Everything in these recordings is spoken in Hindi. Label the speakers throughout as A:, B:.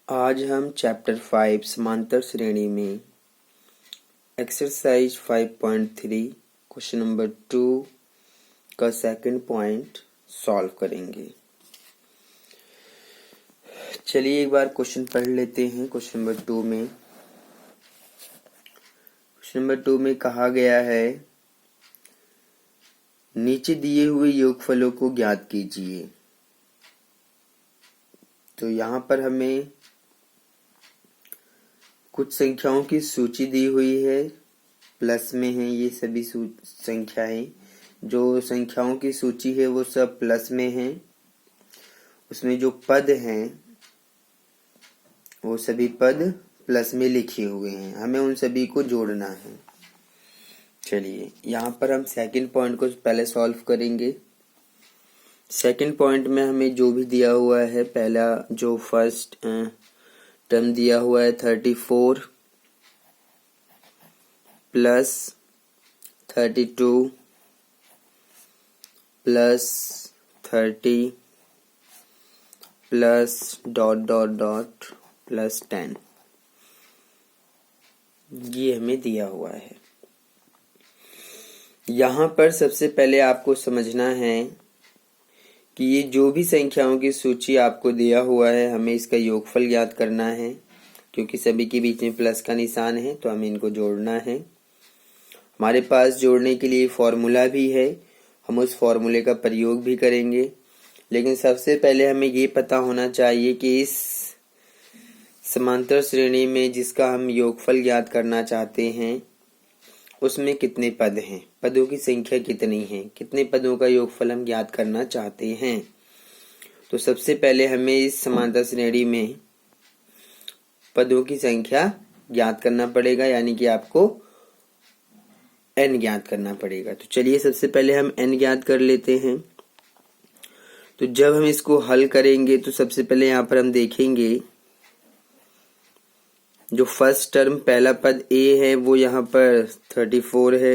A: आज हम चैप्टर 5 समांतर श्रेणी में एक्सरसाइज 5.3 क्वेश्चन नंबर 2 का सेकंड पॉइंट सॉल्व करेंगे। चलिए एक बार क्वेश्चन पढ़ लेते हैं। क्वेश्चन नंबर 2 में कहा गया है, नीचे दिए हुए योगफलों को ज्ञात कीजिए। तो यहाँ पर हमें कुछ संख्याओं की सूची दी हुई है, प्लस में है ये सभी संख्याएं। जो संख्याओं की सूची है वो सब प्लस में है। उसमें जो पद हैं वो सभी पद प्लस में लिखे हुए हैं, हमें उन सभी को जोड़ना है। चलिए यहाँ पर हम सेकंड पॉइंट को पहले सॉल्व करेंगे। सेकंड पॉइंट में हमें जो भी दिया हुआ है, पहला जो फर्स्ट टर्म दिया हुआ है 34 plus 32 plus 30 plus dot dot dot plus 10, ये हमें दिया हुआ है। यहाँ पर सबसे पहले आपको समझना है कि ये जो भी संख्याओं की सूची आपको दिया हुआ है, हमें इसका योगफल ज्ञात करना है। क्योंकि सभी के बीच में प्लस का निशान है तो हमें इनको जोड़ना है। हमारे पास जोड़ने के लिए फॉर्मूला भी है, हम उस फॉर्मूले का प्रयोग भी करेंगे। लेकिन सबसे पहले हमें ये पता होना चाहिए कि इस समांतर श्रेणी में जिसका हम योगफल ज्ञात करना चाहते हैं उसमें कितने पद हैं, पदों की संख्या कितनी है, कितने पदों का योगफल हम ज्ञात करना चाहते हैं। तो सबसे पहले हमें इस समांतर श्रेणी में पदों की संख्या ज्ञात करना पड़ेगा, यानी कि आपको n ज्ञात करना पड़ेगा। तो चलिए सबसे पहले हम n ज्ञात कर लेते हैं। तो जब हम इसको हल करेंगे तो सबसे पहले यहाँ पर हम देखेंगे जो फर्स्ट टर्म पहला पद a है वो यहाँ पर 34 है।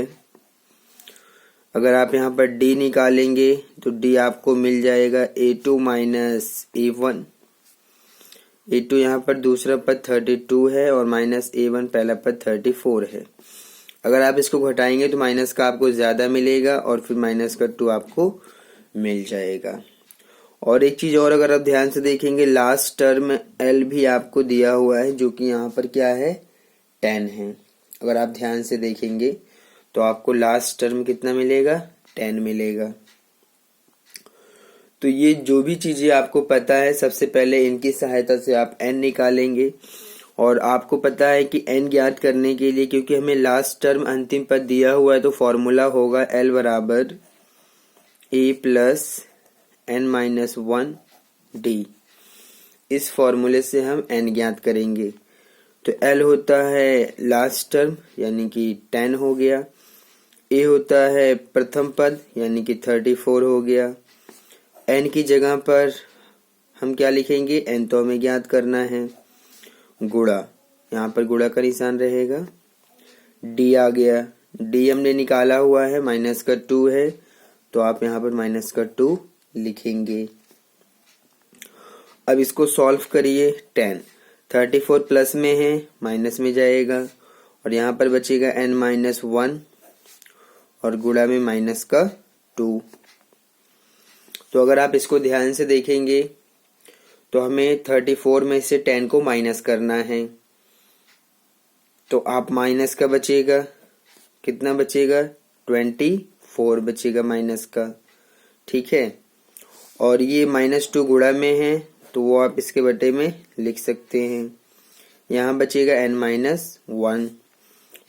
A: अगर आप यहाँ पर d निकालेंगे तो d आपको मिल जाएगा a2 माइनस a1। a2 यहाँ पर दूसरा पद 32 है और माइनस a1 पहला पद 34 है। अगर आप इसको घटाएंगे तो माइनस का आपको ज्यादा मिलेगा और फिर माइनस का 2 आपको मिल जाएगा। और एक चीज और, अगर आप ध्यान से देखेंगे लास्ट टर्म l भी आपको दिया हुआ है, जो कि यहाँ पर क्या है 10 है। अगर आप ध्यान से देखेंगे तो आपको लास्ट टर्म कितना मिलेगा 10 मिलेगा। तो ये जो भी चीजें आपको पता है, सबसे पहले इनकी सहायता से आप n निकालेंगे। और आपको पता है कि n ज्ञात करने के लिए, क्योंकि हमें लास्ट टर्म अंतिम पद दिया हुआ है, तो फॉर्मूला होगा l बराबर a प्लस n-1 d। इस फॉर्मूले से हम n ज्ञात करेंगे। तो l होता है लास्ट टर्म यानी कि 10 हो गया, a होता है प्रथम पद यानी कि 34 हो गया। n की जगह पर हम क्या लिखेंगे, n तो हमें ज्ञात करना है, गुणा, यहाँ पर गुणा का निशान रहेगा, d आ गया, d हमने निकाला हुआ है, माइनस का 2 है तो आप यहाँ पर माइनस का 2 लिखेंगे। अब इसको सॉल्व करिए। 10 34 प्लस में है, माइनस में जाएगा और यहाँ पर बचेगा n-1 और गुणा में माइनस का 2। तो अगर आप इसको ध्यान से देखेंगे तो हमें 34 में से 10 को माइनस करना है। तो आप माइनस का बचेगा, कितना बचेगा 24 बचेगा माइनस का, ठीक है। और ये -2 गुणा में है तो वो आप इसके बटे में लिख सकते हैं। यहाँ बचेगा n-1,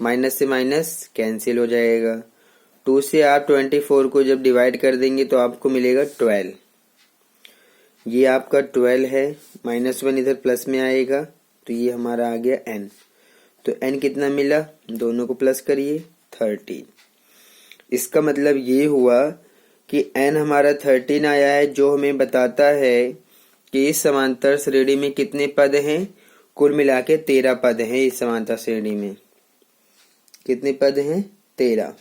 A: माइनस से माइनस कैंसिल हो जाएगा। 2 से आप 24 को जब डिवाइड कर देंगे तो आपको मिलेगा 12। ये आपका 12 है, -1 इधर प्लस में आएगा तो ये हमारा आ गया n। तो n कितना मिला, दोनों को प्लस करिए 13। इसका मतलब ये हुआ कि n हमारा 13 आया है, जो हमें बताता है कि इस समांतर श्रेणी में कितने पद हैं। कुल मिला के 13 पद हैं। इस समांतर श्रेणी में कितने पद हैं 13।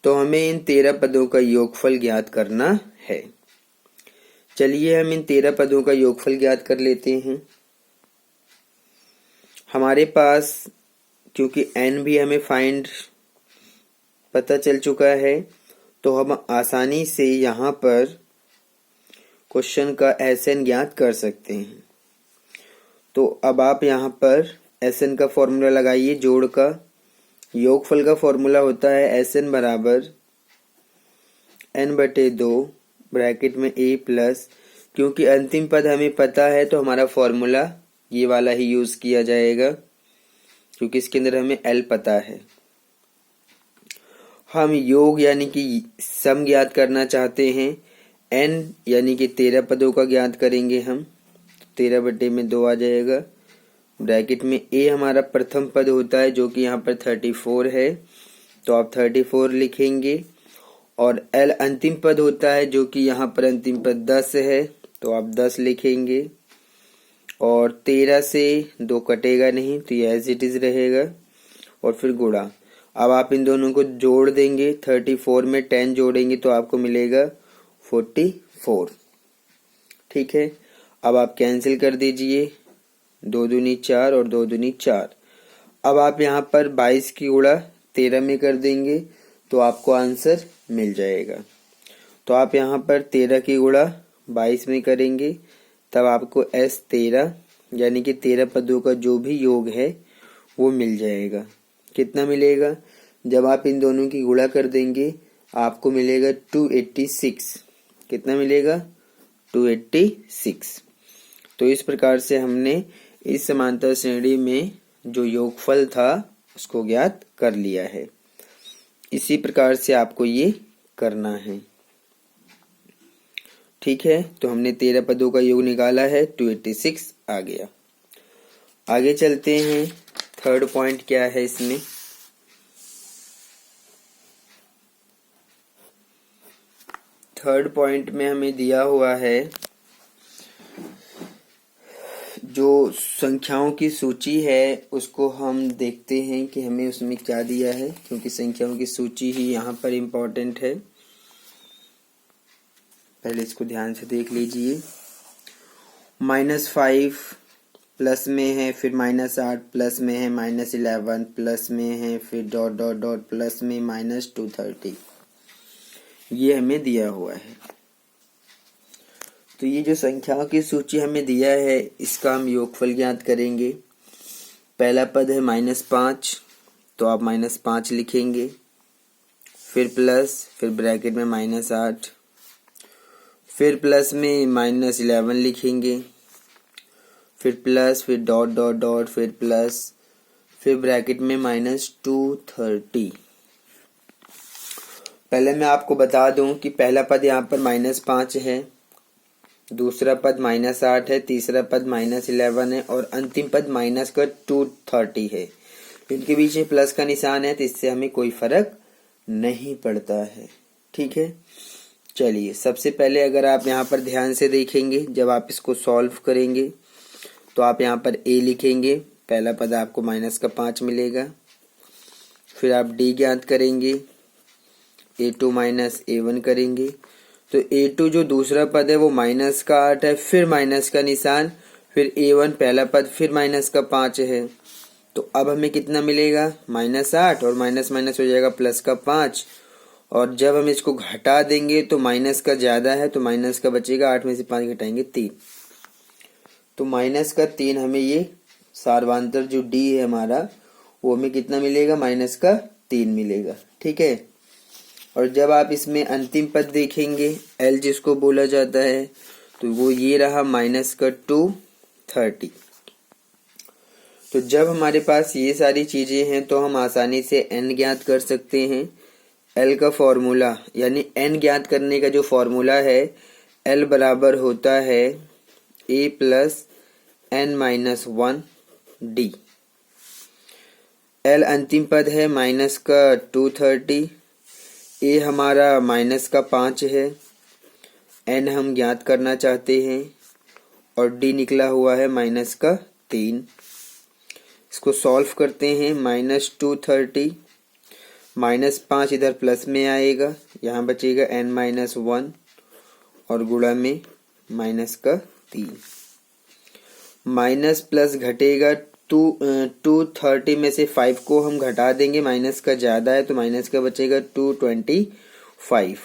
A: तो हमें इन 13 पदों का योगफल ज्ञात करना है। चलिए हम इन 13 पदों का योगफल ज्ञात कर लेते हैं। हमारे पास क्योंकि n भी हमें फाइंड पता चल चुका है, तो हम आसानी से यहाँ पर क्वेश्चन का Sn ज्ञात कर सकते हैं। तो अब आप यहाँ पर Sn का फॉर्मूला लगाइए। जोड़ का योगफल का फॉर्मूला होता है Sn बराबर n/2 ब्रैकेट में a प्लस, क्योंकि अंतिम पद हमें पता है तो हमारा फॉर्मूला ये वाला ही यूज किया जाएगा, क्योंकि इसके अंदर हमें l पता है। हम योग यानी कि सम ज्ञात करना चाहते हैं। n यानी कि 13 पदों का ज्ञात करेंगे हम। 13/2 आ जाएगा। ब्रैकेट में a हमारा प्रथम पद होता है जो कि यहाँ पर 34 है, तो आप 34 लिखेंगे। और l अंतिम पद होता है जो कि यहाँ पर अंतिम पद 10 है, तो आप 10 लिखेंगे। और 13 से 2 कटेगा नहीं, तो ये एज इट इज रहेगा। और फिर गुणा। अब आप इन दोनों को जोड़ देंगे। 34 में 10 जोड़ेंगे तो आपको मिलेगा 44। ठीक है। अब आप कैंसिल कर दीजिए। 2 दूनी 4 और 2 दूनी 4। अब आप यहाँ पर 22 की गुणा 13 में कर देंगे तो आपको आंसर मिल जाएगा। तो आप यहाँ पर 13 की गुणा 22 में करेंगे, तब आपको S13 यानी कि 13 पदों का जो भी योग है वो मिल जाएगा। कितना मिलेगा? जब आप इन दोनों की गुणा कर देंगे आपको मिलेगा 286। कितना मिलेगा? 286। तो इस प्रकार से हमने इस समांतर श्रेणी में जो योगफल था उसको ज्ञात कर लिया है। इसी प्रकार से आपको ये करना है। ठीक है। तो हमने 13 पदों का योग निकाला है, 286 आ गया। आगे चलते हैं। थर्ड पॉइंट क्या है इसमें? थर्ड पॉइंट में हमें दिया हुआ है जो संख्याओं की सूची है उसको हम देखते हैं कि हमें उसमें क्या दिया है, क्योंकि संख्याओं की सूची ही यहाँ पर इम्पोर्टेंट है। पहले इसको ध्यान से देख लीजिए। -5 प्लस में है, फिर -8 प्लस में है, -11 प्लस में है, फिर डॉट डॉट डॉट प्लस में -230। ये हमें दिया हुआ है। तो ये जो संख्याओं की सूची हमें दिया है इसका हम योगफल ज्ञात करेंगे। पहला पद है -5, तो आप -5 लिखेंगे, फिर प्लस, फिर ब्रैकेट में -8, फिर प्लस में -11 लिखेंगे, फिर प्लस, फिर डॉट डॉट डॉट, फिर प्लस, फिर ब्रैकेट में -230। पहले मैं आपको बता दूं कि पहला पद यहाँ पर -5 है, दूसरा पद -8 है, तीसरा पद -11 है और अंतिम पद -230 है। इनके बीच में प्लस का निशान है तो इससे हमें कोई फर्क नहीं पड़ता है। ठीक है। चलिए, सबसे पहले अगर आप यहाँ पर ध्यान से देखेंगे, जब आप इसको सॉल्व करेंगे तो आप यहाँ पर a लिखेंगे। पहला पद आपको -5 मिलेगा। फिर आप d ज्ञात करेंगे, a2 -a1 करेंगे। तो a2 जो दूसरा पद है वो -8 है, फिर माइनस का निशान, फिर a1 पहला पद, फिर -5 है। तो अब हमें कितना मिलेगा? -8 और माइनस माइनस हो जाएगा +5। और जब हम इसको घटा देंगे तो माइनस का ज्यादा है तो माइनस का बचेगा, 8 में से 5 घटाएंगे 3, तो -3 हमें ये सार्वांतर जो d है हमारा वो हमें कितना मिलेगा? -3 मिलेगा। ठीक है। और जब आप इसमें अंतिम पद देखेंगे L जिसको बोला जाता है तो वो ये रहा -230। तो जब हमारे पास ये सारी चीजें हैं तो हम आसानी से n ज्ञात कर सकते हैं। L का फॉर्मूला यानी n ज्ञात करने का जो फॉर्मूला है L बराबर होता है a + n-1 d। L अंतिम पद है -230, a हमारा -5 है, n हम ज्ञात करना चाहते हैं और d निकला हुआ है -3। इसको सॉल्व करते हैं। -230 -5 इधर प्लस में आएगा, यहाँ बचेगा n-1 और गुणा में -3। माइनस प्लस घटेगा 230 में से 5 को हम घटा देंगे, माइनस का ज़्यादा है तो माइनस का बचेगा 225।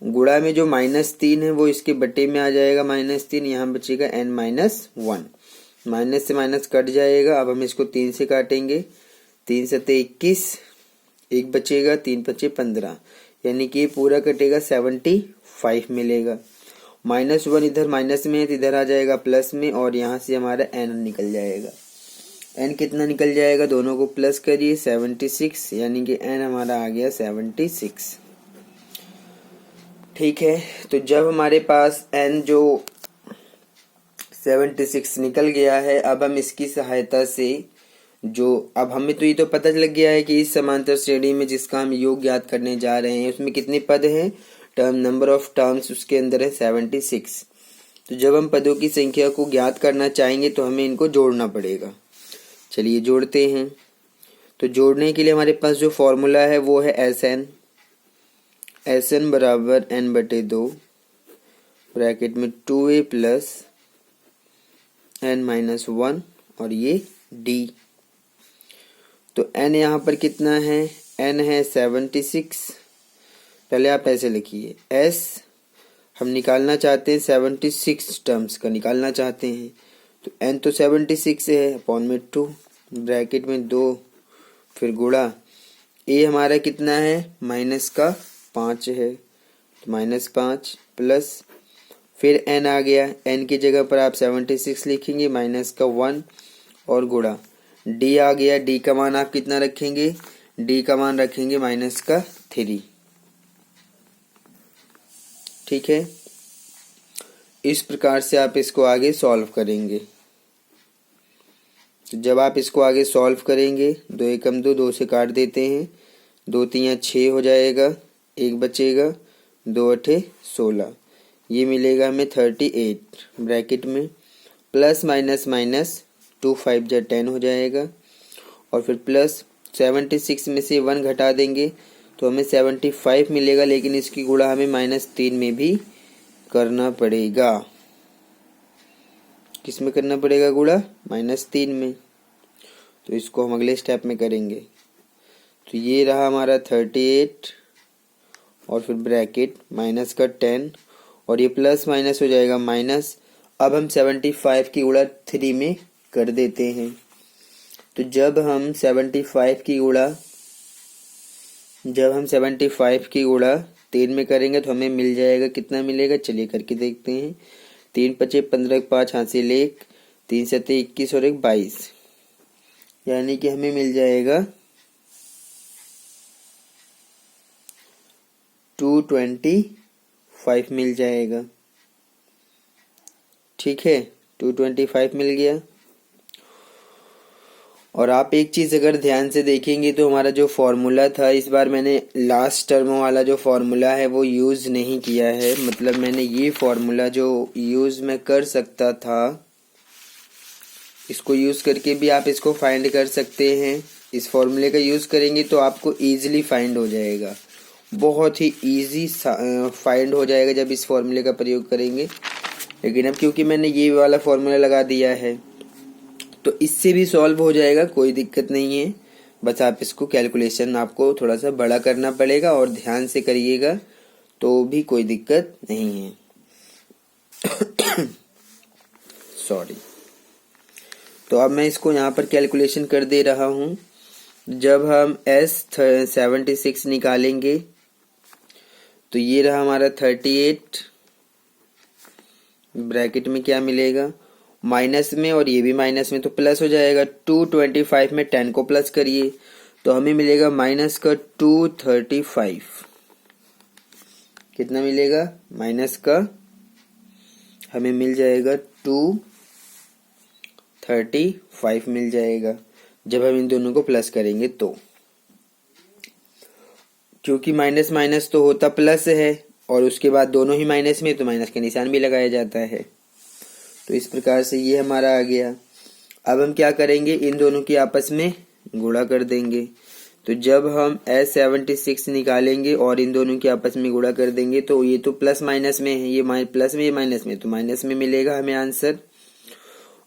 A: गुणा में जो -3 है वो इसके बटे में आ जाएगा -3, यहाँ बचेगा n-1। माइनस से माइनस कट जाएगा। अब हम इसको 3 से काटेंगे, 3 सते 21, 1 बचेगा, 3 बचे 15, यानी कि पूरा कटेगा 75 मिलेगा। -1 इधर माइनस में है तो इधर आ जाएगा प्लस में, और यहाँ से हमारा n निकल जाएगा। n कितना निकल जाएगा, दोनों को प्लस करिए, 76, यानी कि n हमारा आ गया 76। ठीक है, तो जब हमारे पास n जो 76 निकल गया है, अब हम इसकी सहायता से अब हमें तो ये तो पता लग गया है कि इस समांतर श्रेणी में जिसका हम योग ज्ञात करने जा रहे हैं उसमें कितने पद हैं, नंबर ऑफ टर्म्स उसके अंदर है 76। तो जब हम पदों की संख्या को ज्ञात करना चाहेंगे तो हमें इनको जोड़ना पड़ेगा। चलिए जोड़ते हैं। तो जोड़ने के लिए हमारे पास जो फॉर्मूला है वो है Sn बराबर n/2 ब्रैकेट में 2a प्लस n-1 और ये d। तो n यहाँ पर कितना है, n है 76। पहले आप ऐसे लिखिए, s हम निकालना चाहते हैं 76 टर्म्स का निकालना चाहते हैं, तो n तो 76 है, अपॉन में 2 ब्रैकेट में 2, फिर गुणा a हमारा कितना है, माइनस का 5 है, तो -5 प्लस फिर n आ गया, n की जगह पर आप 76 लिखेंगे, माइनस का 1 और गुणा d आ गया। d का मान आप कितना रखेंगे, d का मान रखेंगे माइनस का 3। ठीक है, इस प्रकार से आप इसको आगे सॉल्व करेंगे। तो जब आप इसको आगे सॉल्व करेंगे, 2 एकम 2, 2 से काट देते हैं, 2 3 6 हो जाएगा, 1 बचेगा, 2 8 16, ये मिलेगा हमें 38 ब्रैकेट में प्लस माइनस माइनस 2 5 जा 10 हो जाएगा, और फिर प्लस 76 में से 1 घटा देंगे तो हमें 75 मिलेगा, लेकिन इसकी गुणा हमें -3 में भी करना पड़ेगा। किस में करना पड़ेगा गुणा, -3 में। तो इसको हम अगले स्टेप में करेंगे। तो ये रहा हमारा 38 और फिर ब्रैकेट माइनस का 10 और ये प्लस माइनस हो जाएगा माइनस। अब हम 75 की गुणा 3 में कर देते हैं। तो जब हम 75 की गुणा 3 में करेंगे तो हमें मिल जाएगा, कितना मिलेगा, चलिए करके देखते हैं। 3 पचे 15, 5 हासिल 1, 3 सते 21 और 1 22, यानी कि हमें मिल जाएगा 225 मिल जाएगा। ठीक है, 225 मिल गया। और आप एक चीज़ अगर ध्यान से देखेंगे तो हमारा जो फॉर्मूला था, इस बार मैंने लास्ट टर्म वाला जो फॉर्मूला है वो यूज़ नहीं किया है। मतलब मैंने ये फॉर्मूला जो यूज़ मैं कर सकता था, इसको यूज़ करके भी आप इसको फाइंड कर सकते हैं। इस फॉर्मूले का यूज़ करेंगे तो आपको ईजिली फाइंड हो जाएगा, बहुत ही ईजी फाइंड हो जाएगा जब इस फॉर्मूले का प्रयोग करेंगे। लेकिन अब क्योंकि मैंने ये वाला फॉर्मूला लगा दिया है तो इससे भी सॉल्व हो जाएगा, कोई दिक्कत नहीं है। बस आप इसको कैलकुलेशन आपको थोड़ा सा बड़ा करना पड़ेगा और ध्यान से करिएगा तो भी कोई दिक्कत नहीं है। सॉरी। तो अब मैं इसको यहाँ पर कैलकुलेशन कर दे रहा हूँ। जब हम S76 निकालेंगे तो ये रहा हमारा 38 ब्रैकेट में क्या मिलेगा, माइनस में, और ये भी माइनस में तो प्लस हो जाएगा। 225 में 10 को प्लस करिए तो हमें मिलेगा माइनस का 235। कितना मिलेगा, माइनस का हमें मिल जाएगा 235 मिल जाएगा जब हम इन दोनों को प्लस करेंगे। तो क्योंकि माइनस माइनस तो होता प्लस है और उसके बाद दोनों ही माइनस में, तो माइनस का निशान भी लगाया जाता है। तो इस प्रकार से ये हमारा आ गया। अब हम क्या करेंगे, इन दोनों की आपस में गुणा कर देंगे। तो जब हम S76 निकालेंगे और इन दोनों की आपस में गुणा कर देंगे तो ये तो प्लस माइनस में है, ये प्लस में, ये माइनस में, तो माइनस में मिलेगा हमें आंसर।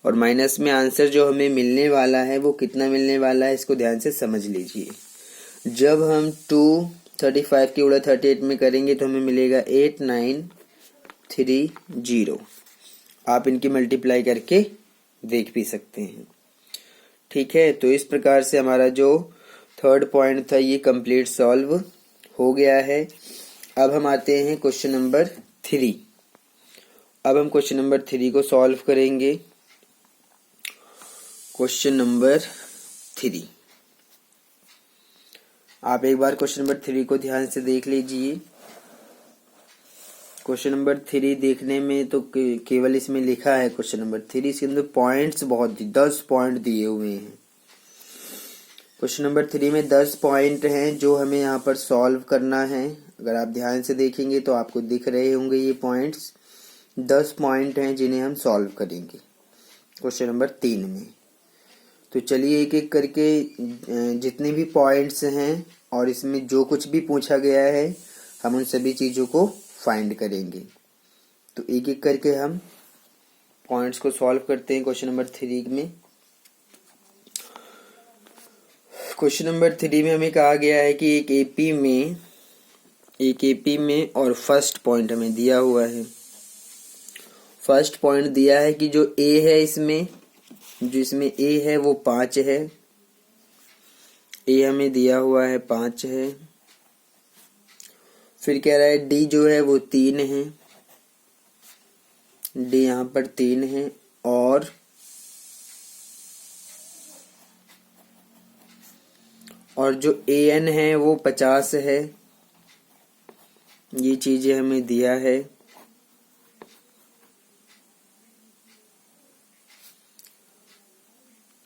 A: और माइनस में आंसर जो हमें मिलने वाला है वो कितना मिलने वाला है, इसको ध्यान से समझ लीजिए। जब हम 235 की गुणा 38 में करेंगे तो हमें मिलेगा 8930। आप इनकी मल्टीप्लाई करके देख भी सकते हैं। ठीक है, तो इस प्रकार से हमारा जो थर्ड पॉइंट था ये कंप्लीट सॉल्व हो गया है। अब हम आते हैं क्वेश्चन नंबर 3। अब हम क्वेश्चन नंबर 3 को सॉल्व करेंगे। क्वेश्चन नंबर 3, आप एक बार क्वेश्चन नंबर 3 को ध्यान से देख लीजिए। क्वेश्चन नंबर 3 देखने में तो केवल इसमें लिखा है क्वेश्चन नंबर 3, इसके अंदर पॉइंट्स बहुत 10 पॉइंट दिए हुए हैं। क्वेश्चन नंबर 3 में 10 पॉइंट हैं जो हमें यहाँ पर सॉल्व करना है। अगर आप ध्यान से देखेंगे तो आपको दिख रहे होंगे ये पॉइंट्स, 10 पॉइंट हैं जिन्हें हम सॉल्व करेंगे क्वेश्चन नंबर 3 में। तो चलिए एक एक करके जितने भी पॉइंट्स हैं और इसमें जो कुछ भी पूछा गया है हम उन सभी चीज़ों को फाइंड करेंगे। तो एक एक करके हम पॉइंट्स को सॉल्व करते हैं क्वेश्चन नंबर 3 में। क्वेश्चन नंबर 3 में हमें कहा गया है कि एक एपी में और फर्स्ट पॉइंट हमें दिया हुआ है। फर्स्ट पॉइंट दिया है कि जो ए है इसमें ए है वो 5 है। ए हमें दिया हुआ है 5 है। फिर कह रहा है डी जो है वो 3 है, डी यहाँ पर 3 है। और जो ए एन है वो 50 है। ये चीजें हमें दिया है।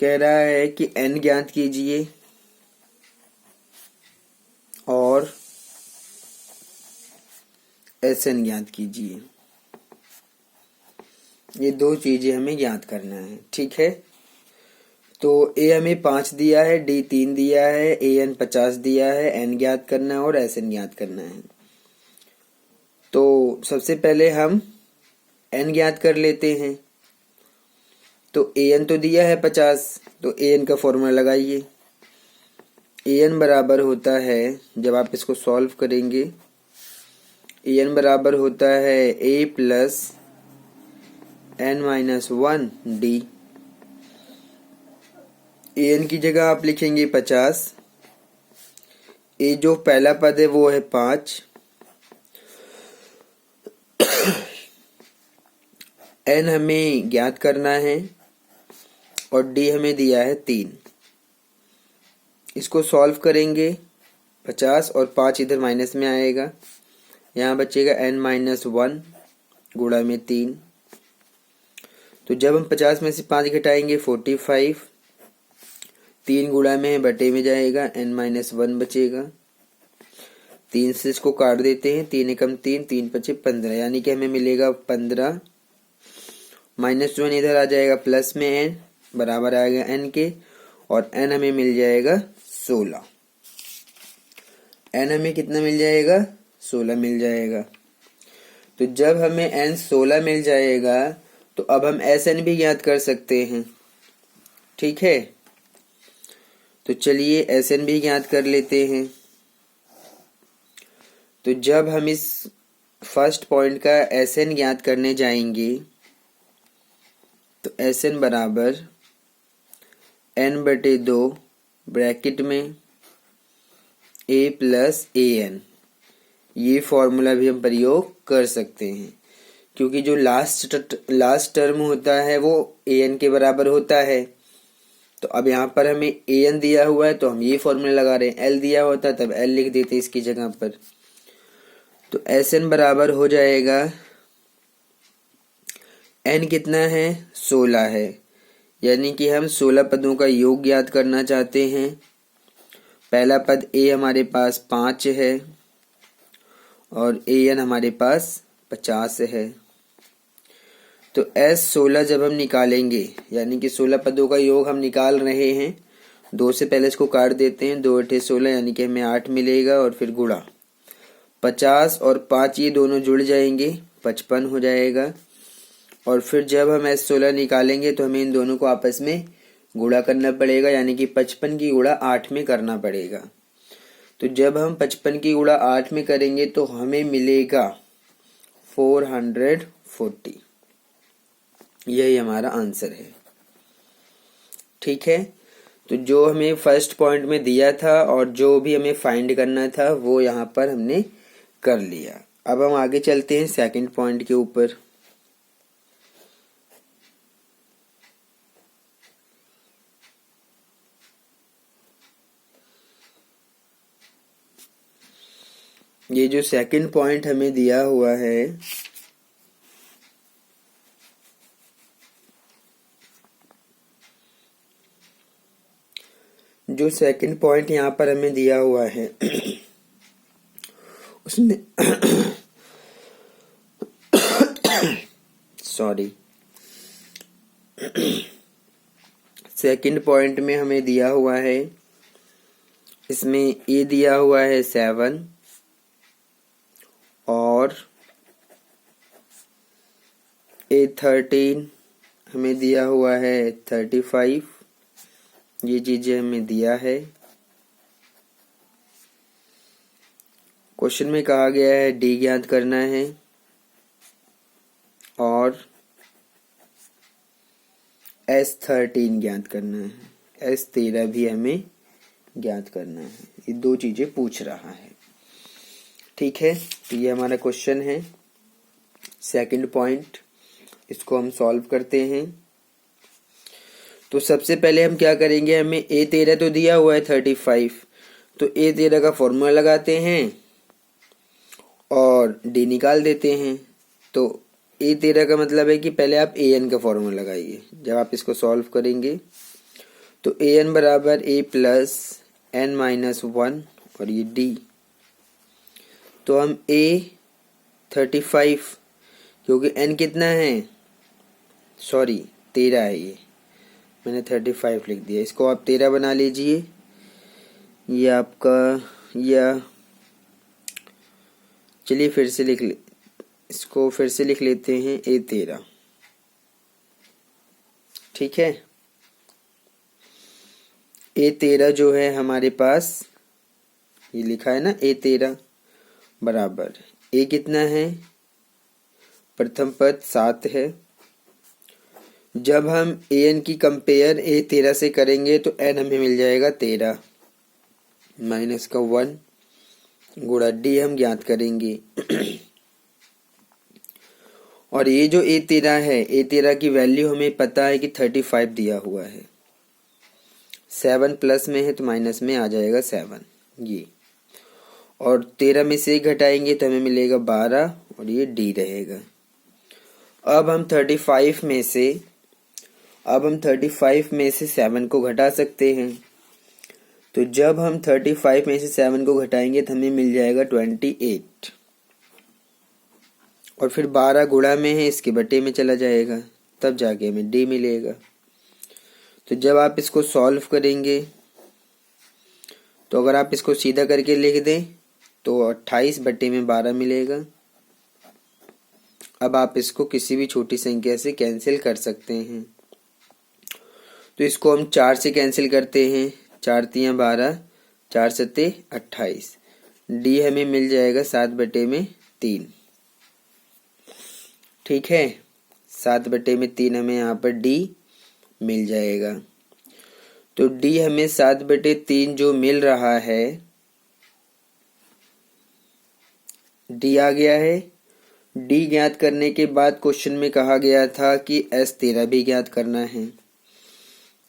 A: कह रहा है कि एन ज्ञात कीजिए और एस एन ज्ञात कीजिए। ये दो चीजें हमें ज्ञात करना है। ठीक है, तो ए हमें 5 दिया है, डी 3 दिया है, ए एन 50 दिया है, एन ज्ञात करना है और एस एन ज्ञात करना है। तो सबसे पहले हम एन ज्ञात कर लेते हैं। तो ए एन तो दिया है 50, तो ए एन का फॉर्मूला लगाइए। ए एन बराबर होता है, जब आप इसको सॉल्व करेंगे, ए एन बराबर होता है ए plus N minus 1 D. A N की जगह आप लिखेंगे 50। ए जो पहला पद है वो है 5। एन हमें ज्ञात करना है और डी हमें दिया है 3। इसको सॉल्व करेंगे, 50 और 5 इधर माइनस में आएगा, यहाँ बचेगा n माइनस 1 गुणा में 3। तो जब हम 50 में से 5 घटाएंगे 45, 3 गुणा में है बटे में जाएगा, n माइनस 1 बचेगा। 3 से इसको काट देते हैं, 3 एकम 3, 3 बचे 15, यानी कि हमें मिलेगा 15। माइनस 1 इधर आ जाएगा, प्लस में n बराबर आएगा n के, और n हमें मिल जाएगा 16। n हमें कितना मिल जाएगा, 16 मिल जाएगा। तो जब हमें n 16 मिल जाएगा तो अब हम Sn भी ज्ञात कर सकते हैं। ठीक है, तो चलिए Sn भी ज्ञात कर लेते हैं। तो जब हम इस फर्स्ट पॉइंट का Sn ज्ञात करने जाएंगे तो Sn बराबर n/2 ब्रैकेट में a प्लस ए एन, ये फॉर्मूला भी हम प्रयोग कर सकते हैं, क्योंकि जो लास्ट टर्म होता है वो ए एन के बराबर होता है। तो अब यहाँ पर हमें ए एन दिया हुआ है तो हम ये फॉर्मूला लगा रहे हैं, एल दिया होता तब एल लिख देते इसकी जगह पर। तो एस एन बराबर हो जाएगा, एन कितना है, 16 है, यानी कि हम 16 पदों का योग ज्ञात करना चाहते हैं। पहला पद ए हमारे पास 5 है और ए एन हमारे पास 50 है। तो S16 जब हम निकालेंगे, यानी कि 16 पदों का योग हम निकाल रहे हैं, 2 से पहले इसको काट देते हैं, 2 × 16 यानी कि हमें 8 मिलेगा, और फिर गुणा 50 और 5 ये दोनों जुड़ जाएंगे, 55 हो जाएगा। और फिर जब हम S16 निकालेंगे तो हमें इन दोनों को आपस में गुणा करना पड़ेगा, यानी कि 55 की गुणा 8 में करना पड़ेगा। तो जब हम 55 की गुणा 8 में करेंगे तो हमें मिलेगा 440। यही हमारा आंसर है। ठीक है, तो जो हमें फर्स्ट पॉइंट में दिया था और जो भी हमें फाइंड करना था वो यहाँ पर हमने कर लिया। अब हम आगे चलते हैं सेकंड पॉइंट के ऊपर। ये जो सेकंड पॉइंट हमें दिया हुआ है, जो सेकंड पॉइंट यहाँ पर हमें दिया हुआ है उसमें सॉरी, सेकंड पॉइंट में हमें दिया हुआ है, इसमें ये दिया हुआ है 7 और A13 हमें दिया हुआ है 35। ये चीजें हमें दिया है। क्वेश्चन में कहा गया है D ज्ञात करना है और S13 ज्ञात करना है, S13 भी हमें ज्ञात करना है। ये दो चीजें पूछ रहा है। ठीक है, तो ये हमारा क्वेश्चन है सेकंड पॉइंट। इसको हम सॉल्व करते हैं। तो सबसे पहले हम क्या करेंगे, हमें A13 तो दिया हुआ है 35, तो A13 का फॉर्मूला लगाते हैं और D निकाल देते हैं। तो A13 का मतलब है कि पहले आप AN का फॉर्मूला लगाइए। जब आप इसको सॉल्व करेंगे तो AN बराबर A प्लस N माइनस 1 और ये D। तो हम A35, क्योंकि N कितना है, सॉरी 13 है, ये मैंने 35 लिख दिया, इसको आप 13 बना लीजिए। ये आपका, या चलिए फिर से इसको फिर से लिख लेते हैं A13। ठीक है, A13 जो है हमारे पास, ये लिखा है ना A13 बराबर A कितना है, प्रथम पद 7 है। जब हम AN की कंपेयर A13 से करेंगे तो N हमें मिल जाएगा 13 माइनस का 1 गुणा D हम ज्ञात करेंगे। और ये जो A13 है, A13 की वैल्यू हमें पता है कि 35 दिया हुआ है। 7 प्लस में है तो माइनस में आ जाएगा 7 ये, और 13 में से घटाएंगे तो हमें मिलेगा 12 और ये D रहेगा। अब हम 35 में से 7 को घटा सकते हैं। तो जब हम 35 में से 7 को घटाएंगे तो हमें मिल जाएगा 28, और फिर 12 गुणा में है, इसके बटे में चला जाएगा, तब जाके हमें D मिलेगा। तो जब आप इसको सॉल्व करेंगे तो अगर आप इसको सीधा करके लिख दें तो 28 बटे में 12 मिलेगा। अब आप इसको किसी भी छोटी संख्या से कैंसिल कर सकते हैं। तो इसको हम 4 से कैंसिल करते हैं, 4 तियां 12, 4 सत्ते 28। D हमें मिल जाएगा 7 बटे में 3। ठीक है, 7 बटे में 3 हमें यहाँ पर D मिल जाएगा। तो D हमें 7 बटे 3 जो मिल रहा है, D आ गया है। D ज्ञात करने के बाद क्वेश्चन में कहा गया था कि S13 भी ज्ञात करना है।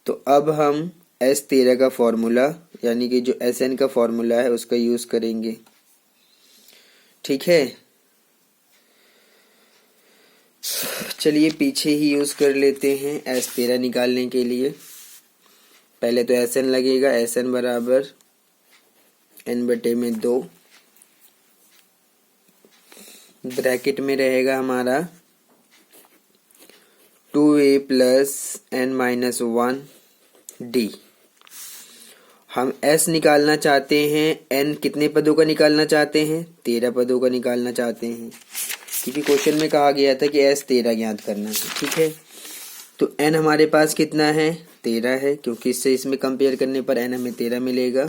A: तो अब हम S13 का फॉर्मूला, यानी कि जो SN का फॉर्मूला है उसका यूज करेंगे। ठीक है, चलिए पीछे ही यूज कर लेते हैं S13 निकालने के लिए। पहले तो SN लगेगा, SN बराबर N बटे में 2, ब्रैकेट में रहेगा हमारा 2A plus N minus 1 D। हम S निकालना चाहते हैं, N कितने पदों का निकालना चाहते हैं, 13 पदों का निकालना चाहते हैं। क्योंकि क्वेश्चन में कहा गया था कि एस 13 ज्ञात करना है। ठीक है, तो एन हमारे पास कितना है, 13 है, क्योंकि इससे इसमें कंपेयर करने पर एन हमें 13 मिलेगा।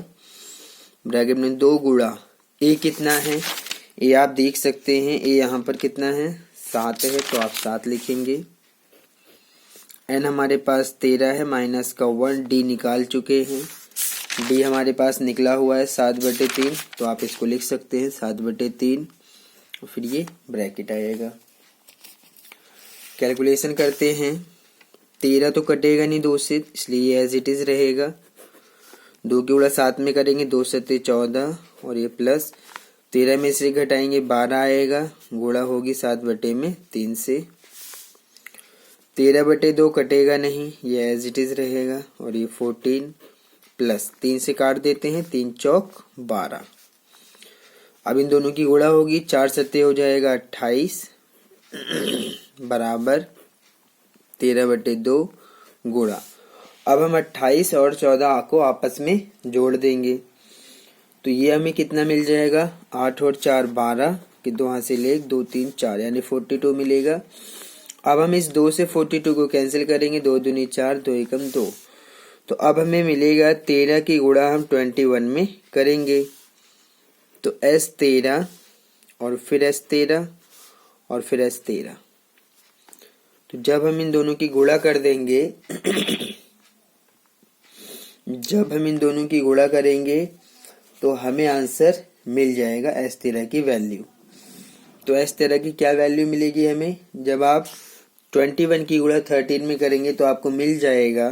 A: ब्रैकेट में 2 गुणा ए कितना है, ए आप देख सकते हैं, ए यहाँ पर कितना है 7 है, तो आप 7 लिखेंगे। एन हमारे पास 13 है, माइनस का 1, डी निकाल चुके हैं, डी हमारे पास निकला हुआ है 7/3, तो आप इसको लिख सकते हैं 7/3, फिर ये ब्रैकेट आएगा। कैलकुलेशन करते हैं, 13 तो कटेगा नहीं 2 से, इसलिए एज इट इज रहेगा। 2 की गुणा 7 में करेंगे, 2 7 14, और ये प्लस 13 में से घटाएंगे 12 आएगा, गुणा होगी 7/3 से। 13/2 कटेगा नहीं, ये एज इट इज रहेगा, और ये 14 प्लस 3 से काट देते हैं, 3 चौक 12। अब इन दोनों की गुणा होगी, 4 7 हो जाएगा 28 बराबर 13/2 गुणा। अब हम 28 और 14 को आपस में जोड़ देंगे, तो ये हमें कितना मिल जाएगा, 8 और 4 12 कि 2 हासिल 1 2 3 4 यानी 42 मिलेगा। अब हम इस 2 से 42 को कैंसिल करेंगे, 2 दूनी 4 2 एकम 2, तो अब हमें मिलेगा 13 की गुणा हम 21 में करेंगे, तो S13 और फिर S13 और फिर S13। तो जब हम इन दोनों की गुणा कर देंगे जब हम इन दोनों की गुणा करेंगे तो हमें आंसर मिल जाएगा S13 की वैल्यू। तो S13 की क्या वैल्यू मिलेगी हमें, जब आप 21 की गुणा 13 में करेंगे तो आपको मिल जाएगा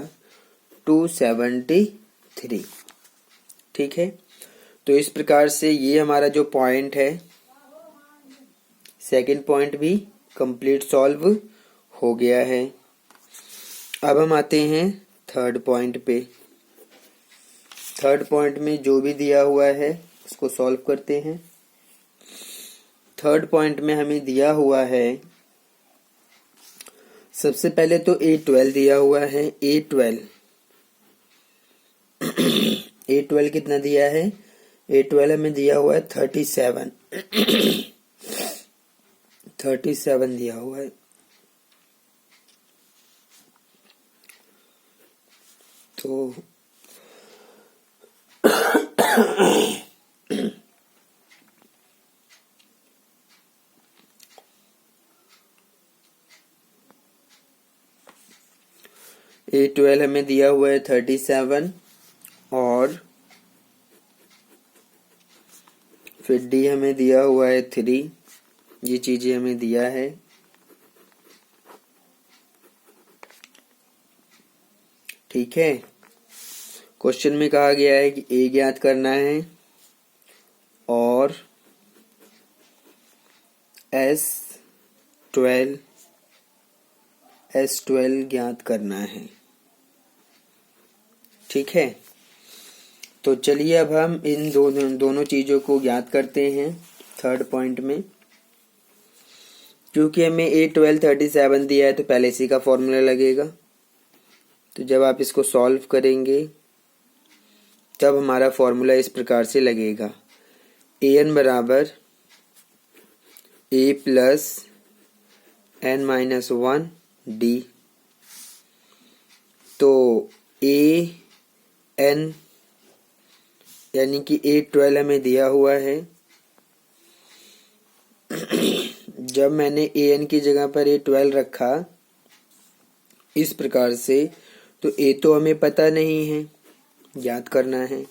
A: 273। ठीक है, तो इस प्रकार से ये हमारा जो पॉइंट है, सेकंड पॉइंट भी कंप्लीट सॉल्व हो गया है। अब हम आते हैं थर्ड पॉइंट पे। थर्ड पॉइंट में जो भी दिया हुआ है उसको सॉल्व करते हैं। थर्ड पॉइंट में हमें दिया हुआ है, सबसे पहले तो A12 दिया हुआ है। A12 कितना दिया है, A12 हमें दिया हुआ है 37 37 दिया हुआ है। तो A12 हमें दिया हुआ है 37 और फिर D हमें दिया हुआ है 3, ये चीजें हमें दिया है। ठीक है, क्वेश्चन में कहा गया है कि A ज्ञात करना है और S12 ज्ञात करना है। ठीक है, तो चलिए अब हम इन दोनों चीजों को ज्ञात करते हैं थर्ड पॉइंट में। क्योंकि हमें A12 37 दिया है तो पहले इसी का फॉर्मूला लगेगा, तो जब आप इसको सॉल्व करेंगे तब हमारा फॉर्मूला इस प्रकार से लगेगा, AN बराबर A प्लस n-1 D। तो AN यानी कि A12 हमें दिया हुआ है। जब मैंने AN की जगह पर A12 रखा इस प्रकार से, तो A तो हमें पता नहीं है, याद करना है।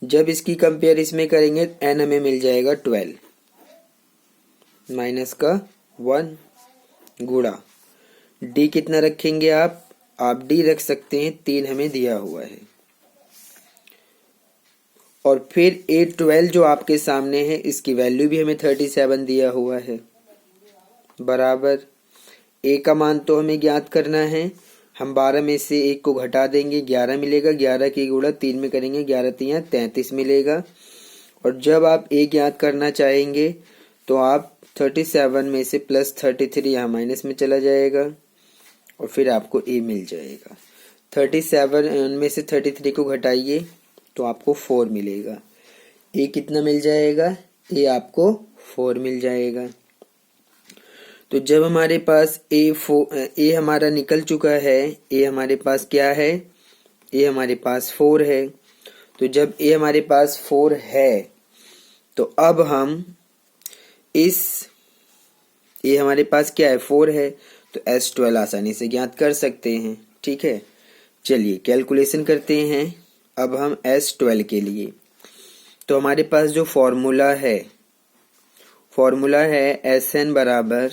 A: जब इसकी कंपेयर इसमें करेंगे N हमें मिल जाएगा 12 माइनस का 1 गुणा D कितना रखेंगे आप D रख सकते हैं, 3 हमें दिया हुआ है। और फिर A12 जो आपके सामने है इसकी वैल्यू भी हमें 37 दिया हुआ है, बराबर A का मान तो हमें ज्ञात करना है। हम 12 में से 1 को घटा देंगे, 11 मिलेगा। 11 की गुणा 3 में करेंगे, 11 3 33 मिलेगा। और जब आप A ज्ञात करना चाहेंगे तो आप 37 में से प्लस 33 यहाँ माइनस में चला जाएगा और फिर आपको A मिल जाएगा। 37 में से 33 को घटाइए तो आपको 4 मिलेगा। A कितना मिल जाएगा, A आपको 4 मिल जाएगा। तो जब हमारे पास ए हमारा निकल चुका है, ए हमारे पास क्या है, ए हमारे पास 4 है। तो जब ए हमारे पास 4 है तो अब हम इस ए हमारे पास क्या है 4 है, तो S12 आसानी से ज्ञात कर सकते हैं। ठीक है, चलिए कैलकुलेशन करते हैं अब हम S12 के लिए। तो हमारे पास जो फॉर्मूला है Sn बराबर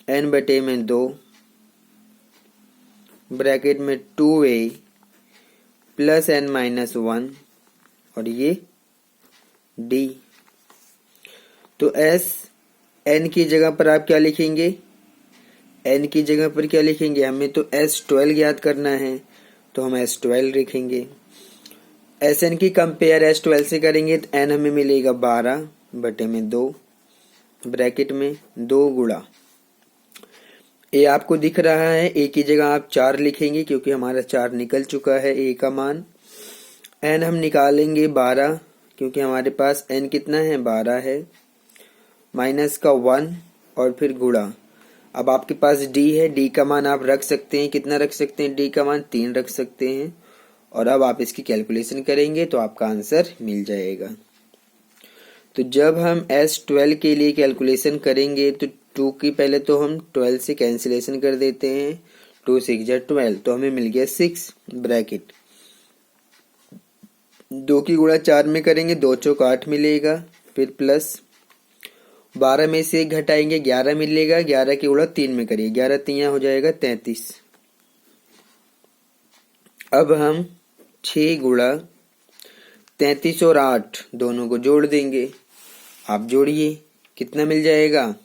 A: n बटे में 2 ब्रैकेट में 2a प्लस n माइनस 1 और ये d। तो n की जगह पर आप क्या लिखेंगे, n की जगह पर क्या लिखेंगे, हमें तो S12 ज्ञात करना है तो हम S12 लिखेंगे। Sn की कंपेयर S12 से करेंगे तो n हमें मिलेगा 12 बटे में 2 ब्रैकेट में 2 गुणा ए आपको दिख रहा है, ए की जगह आप 4 लिखेंगे क्योंकि हमारा 4 निकल चुका है ए का मान। n हम निकालेंगे 12 क्योंकि हमारे पास n कितना है 12 है, माइनस का 1 और फिर गुणा। अब आपके पास d है, d का मान आप रख सकते हैं, कितना रख सकते हैं, d का मान 3 रख सकते हैं। और अब आप इसकी कैलकुलेशन करेंगे तो आपका आंसर मिल जाएगा। तो जब हम S12 के लिए कैलकुलेशन करेंगे तो 2 की पहले तो हम 12 से कैंसिलेशन कर देते हैं, 2 6 जा 12 तो हमें मिल गया 6 ब्रैकेट 2 की गुणा 4 में करेंगे 2 चौक 8 मिलेगा, फिर प्लस 12 में से 1 घटाएंगे 11 मिलेगा, 11 की गुणा 3 में करिए 11 3 हो जाएगा 33। अब हम 6 गुणा 33 और 8 दोनों को जोड़ देंगे। आप जोड़िए कितना मिल जाएगा,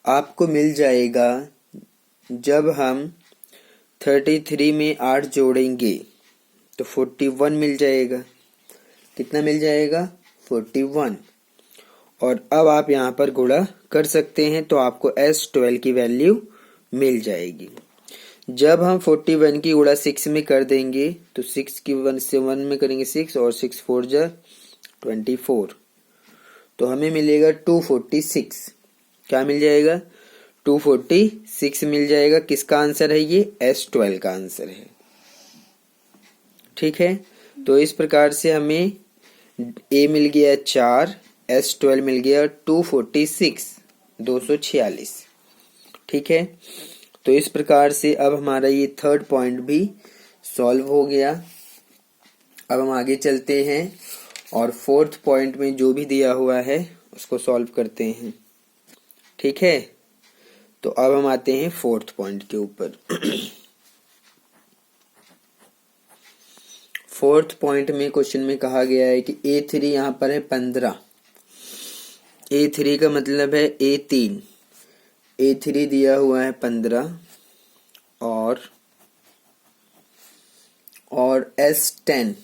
A: आपको मिल जाएगा जब हम 33 में 8 जोड़ेंगे तो 41 मिल जाएगा। कितना मिल जाएगा 41। और अब आप यहाँ पर गुणा कर सकते हैं तो आपको S12 की वैल्यू मिल जाएगी। जब हम 41 की गुणा 6 में कर देंगे तो 6 की 1 से 1 में करेंगे 6 और 6 4 जा 24 तो हमें मिलेगा 246। क्या मिल जाएगा 246 मिल जाएगा। किसका आंसर है ये, S12 का आंसर है। ठीक है, तो इस प्रकार से हमें A मिल गया 4, S12 मिल गया 246 246। ठीक है, तो इस प्रकार से अब हमारा ये थर्ड पॉइंट भी सॉल्व हो गया। अब हम आगे चलते हैं और फोर्थ पॉइंट में जो भी दिया हुआ है उसको सॉल्व करते हैं। ठीक है, तो अब हम आते हैं फोर्थ पॉइंट के ऊपर। फोर्थ पॉइंट में क्वेश्चन में कहा गया है कि A3 यहाँ पर है 15, A3 का मतलब है A3 दिया हुआ है 15 और S10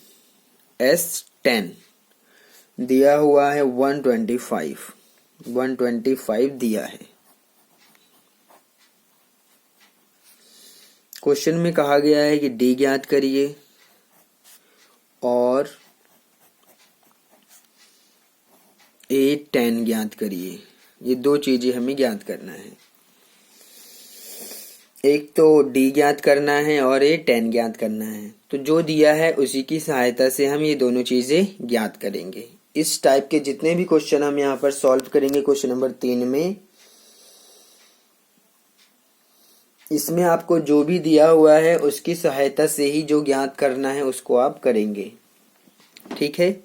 A: दिया हुआ है 125 दिया है। क्वेश्चन में कहा गया है कि D ज्ञात करिए और A10 ज्ञात करिए। ये दो चीजें हमें ज्ञात करना है, एक तो D ज्ञात करना है और A10 ज्ञात करना है। तो जो दिया है उसी की सहायता से हम ये दोनों चीजें ज्ञात करेंगे। इस टाइप के जितने भी क्वेश्चन हम यहाँ पर सॉल्व करेंगे क्वेश्चन नंबर 3 में, इसमें आपको जो भी दिया हुआ है उसकी सहायता से ही जो ज्ञात करना है उसको आप करेंगे। ठीक है,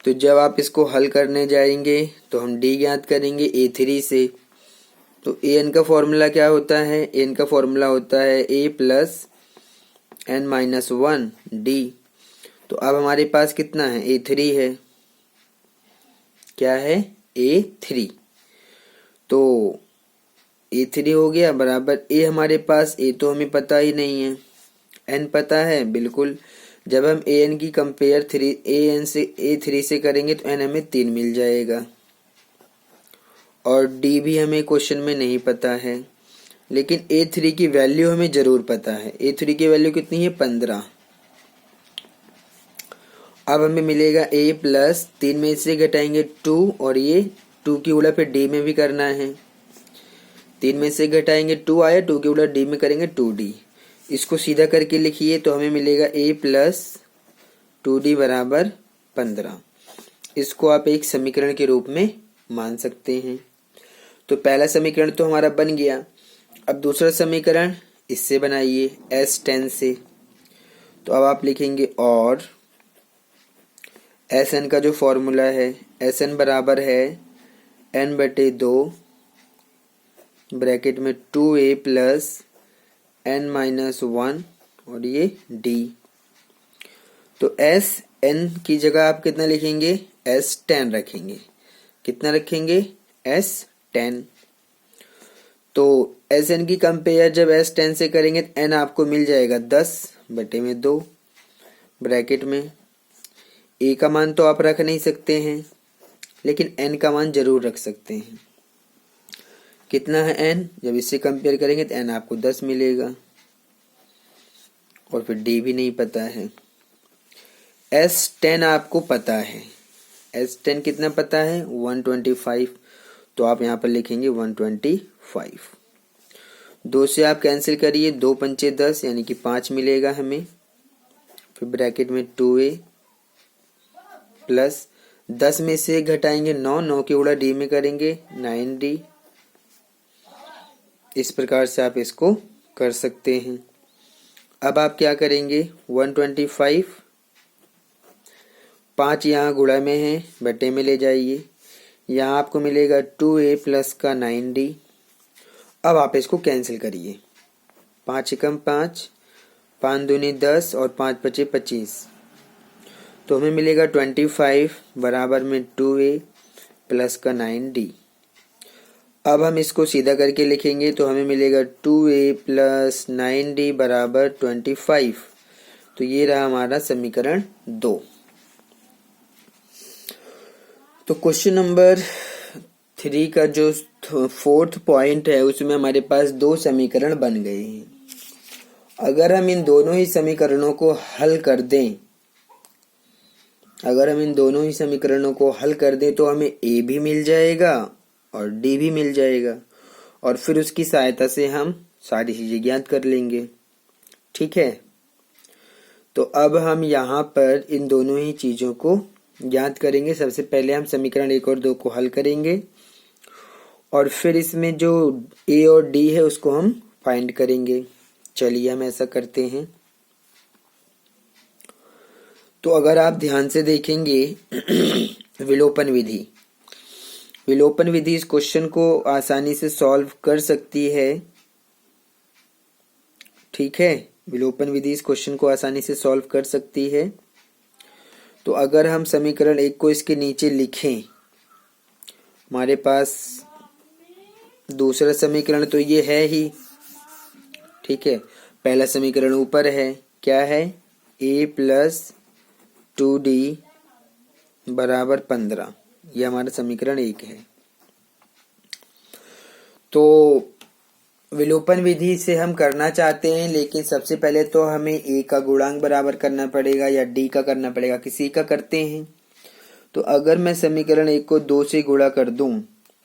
A: तो जब आप इसको हल करने जाएंगे तो हम D ज्ञात करेंगे A3 से। तो an का फॉर्मूला क्या होता है, n का फॉर्मूला होता है a plus n minus 1 d। तो अब हमारे पास कितना है A3 है, क्या है A3। तो A3 हो गया बराबर a हमारे पास, a तो हमें पता ही नहीं है, n पता है बिल्कुल। जब हम an की कंपेयर an से A3 से करेंगे तो n हमें 3 मिल जाएगा। और D भी हमें क्वेश्चन में नहीं पता है, लेकिन A3 की वैल्यू हमें जरूर पता है। A3 की वैल्यू कितनी है 15। अब हमें मिलेगा a प्लस 3 में से घटाएंगे 2 और ये 2 की गुणा फिर डी में भी करना है। 3 में से घटाएंगे 2 आया, 2 की गुणा डी में करेंगे 2d। इसको सीधा करके लिखिए तो हमें मिलेगा a प्लस 2d बराबर 15। इसको आप एक समीकरण के रूप में मान सकते हैं। तो पहला समीकरण तो हमारा बन गया। अब दूसरा समीकरण इससे बनाइए S10 से। तो अब आप लिखेंगे और Sn का जो फॉर्मूला है Sn बराबर है n/2 ब्रैकेट में 2a प्लस n-1 और ये d। तो Sn की जगह आप कितना लिखेंगे, S10 रखेंगे। कितना रखेंगे, S10। तो Sn की कंपेयर जब S10 से करेंगे तो n आपको मिल जाएगा 10/2 ब्रैकेट में। a का मान तो आप रख नहीं सकते हैं, लेकिन n का मान जरूर रख सकते हैं। कितना है n, जब इससे कंपेयर करेंगे तो n आपको 10 मिलेगा और फिर d भी नहीं पता है। S10 आपको पता है, S10 कितना पता है 125। तो आप यहाँ पर लिखेंगे 125। 2 से आप कैंसिल करिए, 2 पंचे 10 यानी कि 5 मिलेगा हमें। फिर ब्रैकेट में 2a प्लस 10 में से घटाएंगे 9, 9 की गुणा d में करेंगे 9d। इस प्रकार से आप इसको कर सकते हैं। अब आप क्या करेंगे, 125 5 यहाँ गुणा में है, बटे में ले जाइए। यहाँ आपको मिलेगा 2a प्लस का 9d। अब आप इसको कैंसिल करिए, 5 एकम 5, 5 दूनी 10 और 5 पचे 25। तो हमें मिलेगा 25 बराबर में 2a प्लस का 9d। अब हम इसको सीधा करके लिखेंगे तो हमें मिलेगा 2a प्लस 9d बराबर 25। तो ये रहा हमारा समीकरण 2। तो क्वेश्चन नंबर 3 का जो 4th पॉइंट है उसमें हमारे पास 2 समीकरण बन गए हैं। अगर हम इन दोनों ही समीकरणों को हल कर दें, तो हमें a भी मिल जाएगा और d भी मिल जाएगा और फिर उसकी सहायता से हम सारी चीजें ज्ञात कर लेंगे। ठीक है, तो अब हम यहाँ पर इन दोनों ही चीजों को ज्ञात करेंगे। सबसे पहले हम समीकरण 1 और 2 को हल करेंगे और फिर इसमें जो a और d है उसको हम फाइंड करेंगे। चलिए हम ऐसा करते हैं। तो अगर आप ध्यान से देखेंगे विलोपन विधि इस क्वेश्चन को आसानी से सॉल्व कर सकती है। ठीक है, विलोपन विधि इस क्वेश्चन को आसानी से सॉल्व कर सकती है। तो अगर हम समीकरण 1 को इसके नीचे लिखें, हमारे पास दूसरा समीकरण तो ये है ही। ठीक है, पहला समीकरण ऊपर है, क्या है, a प्लस 2d बराबर 15। यह हमारा समीकरण 1 है। तो विलोपन विधि से हम करना चाहते हैं, लेकिन सबसे पहले तो हमें a का गुणांक बराबर करना पड़ेगा या d का करना पड़ेगा, किसी का करते हैं। तो अगर मैं समीकरण 1 को 2 से गुणा कर दूं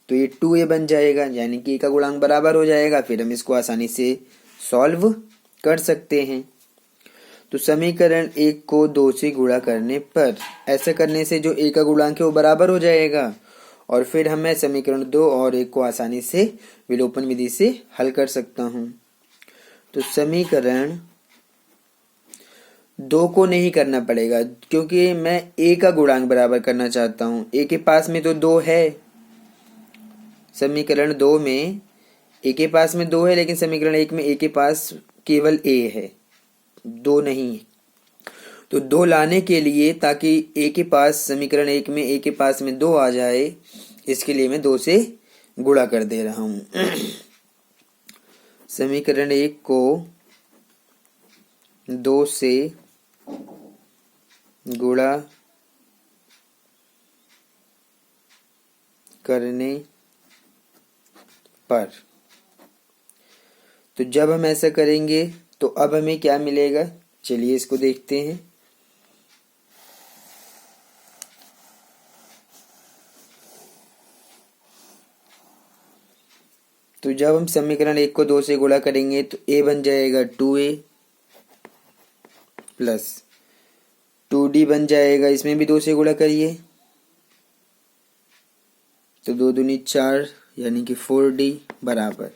A: तो ये 2a बन जाएगा, यानी कि a का गुणांक बराबर हो जाएगा। फिर हम इसको आसानी से सॉल्व कर सकते हैं। तो समीकरण 1 को 2 से गुणा करने पर, ऐसा करने से जो a का गुणांक है वो बराबर हो जाएगा और फिर मैं समीकरण 2 और 1 को आसानी से विलोपन विधि से हल कर सकता हूं। तो समीकरण 2 को नहीं करना पड़ेगा क्योंकि मैं a का गुणांक बराबर करना चाहता हूं। a के पास में तो 2 है, समीकरण 2 में a के पास में 2 है, लेकिन समीकरण 1 में a के पास केवल a है, 2 नहीं। तो 2 लाने के लिए, ताकि a के पास समीकरण 1 में a के पास में 2 आ जाए, इसके लिए मैं 2 से गुणा कर दे रहा हूं। समीकरण 1 को 2 से गुणा करने पर, तो जब हम ऐसा करेंगे तो अब हमें क्या मिलेगा, चलिए इसको देखते हैं। तो जब हम समीकरण 1 को 2 से गुणा करेंगे तो a बन जाएगा 2a प्लस 2d बन जाएगा, इसमें भी 2 से गुणा करिए तो 2 दूनी 4 यानी कि 4d बराबर,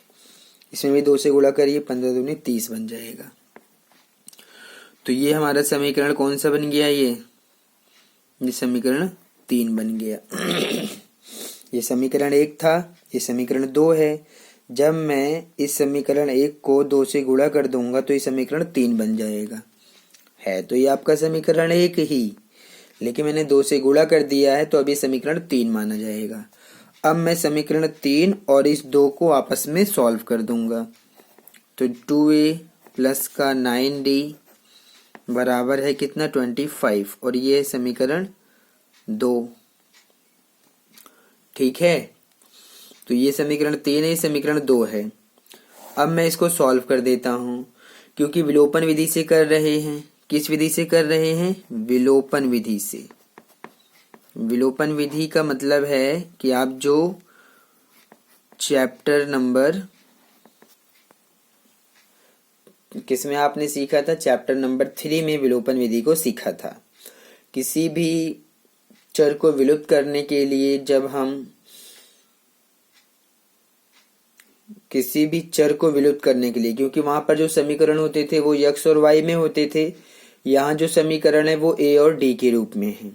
A: इसमें भी 2 से गुणा करिए 15 दूनी 30 बन जाएगा। तो ये हमारा समीकरण कौन सा बन गया? ये समीकरण 3 बन गया। ये समीकरण 1 था, ये समीकरण 2 है। जब मैं इस समीकरण 1 को 2 से गुणा कर दूंगा तो ये समीकरण 3 बन जाएगा। है तो ये आपका समीकरण 1 ही, लेकिन मैंने 2 से गुणा कर दिया है तो अब ये समीकरण 3 माना जाएगा। अब मैं समीकरण 3 और इस 2 को आपस में सॉल्व कर दूंगा। तो 2a प्लस का 9d बराबर है कितना? 25, और ये है समीकरण 2। ठीक है, तो ये समीकरण 3 है, ये समीकरण 2 है। अब मैं इसको सॉल्व कर देता हूं, क्योंकि विलोपन विधि से कर रहे हैं। किस विधि से कर रहे हैं? विलोपन विधि से। विलोपन विधि का मतलब है कि आप जो चैप्टर नंबर किसमें आपने सीखा था? चैप्टर नंबर 3 में विलोपन विधि को सीखा था। किसी भी चर को विलुप्त करने के लिए जब हम किसी भी चर को विलुप्त करने के लिए, क्योंकि वहां पर जो समीकरण होते थे वो x और y में होते थे, यहाँ जो समीकरण है वो a और d के रूप में है।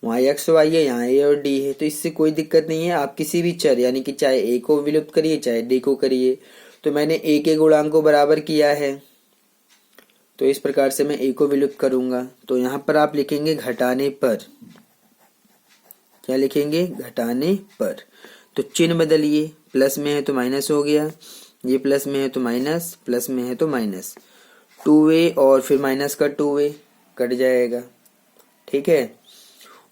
A: वहाँ x y है, यहाँ a और d है, तो इससे कोई दिक्कत नहीं है। आप किसी भी चर यानी कि चाहे a को विलुप्त करिए चाहे d को करिए। तो मैंने a के गुणांक को बराबर किया है, तो इस प्रकार से मैं a को विलुप्त करूंगा। तो यहाँ पर आप लिखेंगे घटाने पर। क्या लिखेंगे? घटाने पर। तो चिन्ह बदलिए, प्लस में है तो माइनस हो गया, ये प्लस में है तो माइनस, प्लस में है तो माइनस। 2a और फिर माइनस का 2a कट जाएगा। ठीक है,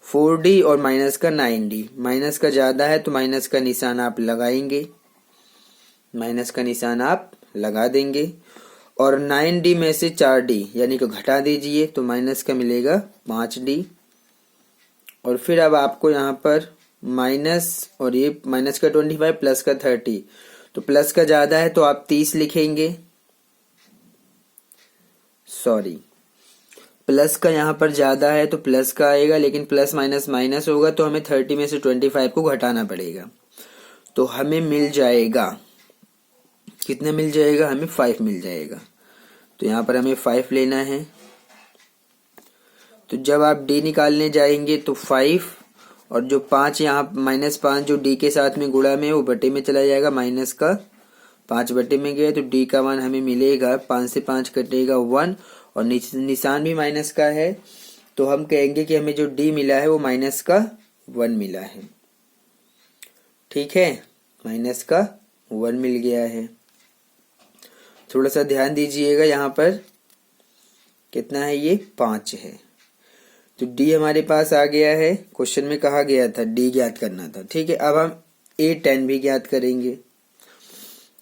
A: 4d और माइनस का 9d। माइनस का ज्यादा है तो माइनस का निशान आप लगाएंगे, माइनस का निशान आप लगा देंगे। और 9d में से 4d यानी कि घटा दीजिए तो माइनस का मिलेगा 5d। और फिर अब आपको यहाँ पर माइनस और ये माइनस का 25 प्लस का 30, तो प्लस का ज्यादा है तो आप 30 लिखेंगे। सॉरी, प्लस का यहाँ पर ज्यादा है तो प्लस का आएगा, लेकिन प्लस माइनस माइनस होगा तो हमें 30 में से 25 को घटाना पड़ेगा। तो हमें मिल जाएगा कितना? मिल जाएगा हमें 5 मिल जाएगा। तो यहाँ पर हमें 5 लेना है। तो जब आप d निकालने जाएंगे तो 5 और जो 5 यहाँ -5 जो d के साथ में गुणा में वो बटे में चला जाएगा, माइनस का 5 बटे में गया तो d का मान हमें मिलेगा 5 से 5 कटेगा 1, और निशान भी माइनस का है तो हम कहेंगे कि हमें जो d मिला है वो माइनस का 1 मिला है। ठीक है, माइनस का 1 मिल गया है। थोड़ा सा ध्यान दीजिएगा, यहाँ पर कितना है? ये 5 है। तो d हमारे पास आ गया है। क्वेश्चन में कहा गया था d ज्ञात करना था। ठीक है, अब हम a10 भी ज्ञात करेंगे।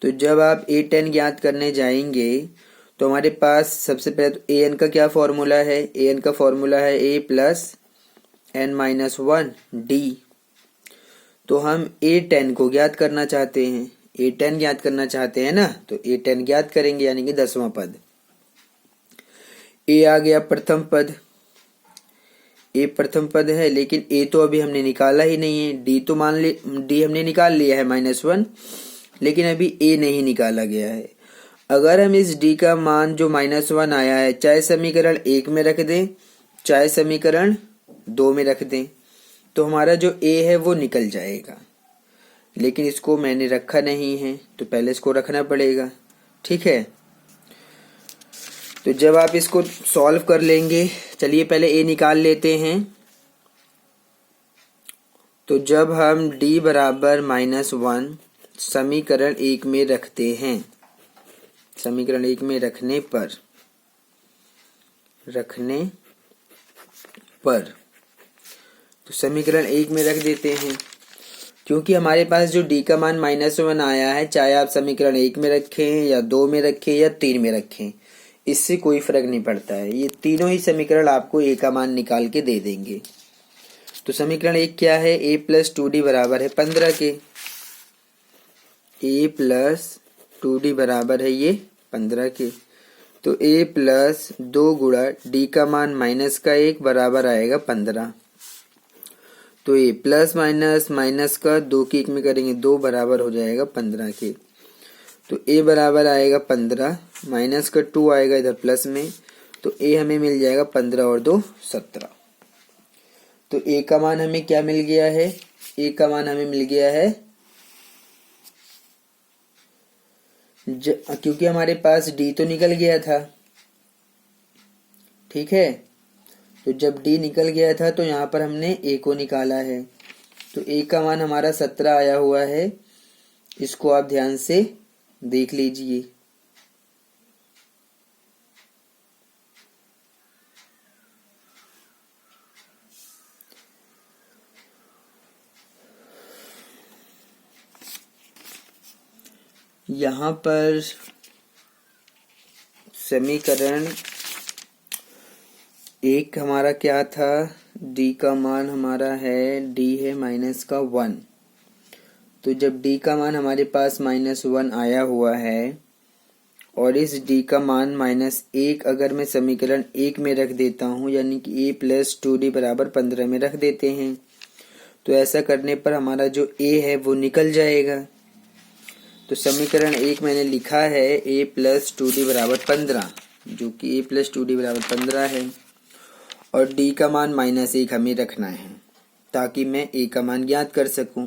A: तो जब आप a10 ज्ञात करने जाएंगे तो हमारे पास सबसे पहले तो an का क्या फॉर्मूला है? an का फॉर्मूला है a प्लस n-1 d। तो हम a10 को ज्ञात करना चाहते हैं, a10 ज्ञात करना चाहते हैं ना, तो a10 ज्ञात करेंगे यानी कि 10वां पद। a आ गया प्रथम पद, a प्रथम पद है, लेकिन a तो अभी हमने निकाला ही नहीं है। d तो मान ले d हमने निकाल लिया है -1, लेकिन अभी a नहीं निकाला गया है। अगर हम इस d का मान जो -1 आया है चाहे समीकरण 1 में रख दें चाहे समीकरण 2 में रख दें तो हमारा जो a है वो निकल जाएगा, लेकिन इसको मैंने रखा नहीं है तो पहले इसको रखना पड़ेगा। ठीक है, तो जब आप इसको सॉल्व कर लेंगे, चलिए पहले a निकाल लेते हैं। तो जब हम d बराबर -1 समीकरण 1 में रखते हैं, समीकरण 1 में रखने पर तो समीकरण 1 में रख देते हैं, क्योंकि हमारे पास जो d का मान -1 आया है, चाहे आप समीकरण 1 में रखें या 2 में रखें या 3 में रखें, इससे कोई फर्क नहीं पड़ता है। ये तीनों ही समीकरण आपको a का मान निकाल के दे देंगे। तो समीकरण 1 क्या है? a प्लस 2d बराबर है 15 के। a प्लस 2d बराबर है ये 15 के। तो a प्लस 2 गुणा d का मान माइनस का 1 बराबर आएगा 15। तो a प्लस माइनस माइनस का 2 की 1 में करेंगे 2 बराबर हो जाएगा 15 के। तो a बराबर आएगा 15, माइनस का 2 आएगा इधर प्लस में, तो a हमें मिल जाएगा 15 और 2 17। तो a का मान हमें क्या मिल गया है? a का मान हमें मिल गया है क्योंकि हमारे पास d तो निकल गया था, ठीक है। तो जब d निकल गया था तो यहाँ पर हमने a को निकाला है। तो a का मान हमारा 17 आया हुआ है, इसको आप ध्यान से देख लीजिए। यहाँ पर समीकरण एक हमारा क्या था? d का मान हमारा है d है माइनस का 1। तो जब d का मान हमारे पास -1 आया हुआ है और इस d का मान -1 अगर मैं समीकरण 1 में रख देता हूँ, यानी कि a प्लस 2d बराबर 15 में रख देते हैं, तो ऐसा करने पर हमारा जो a है वो निकल जाएगा। तो समीकरण 1 मैंने लिखा है a प्लस 2d बराबर 15, जो कि a प्लस 2d बराबर 15 है, और d का मान -1 हमें रखना है ताकि मैं a का मान ज्ञात कर सकूं।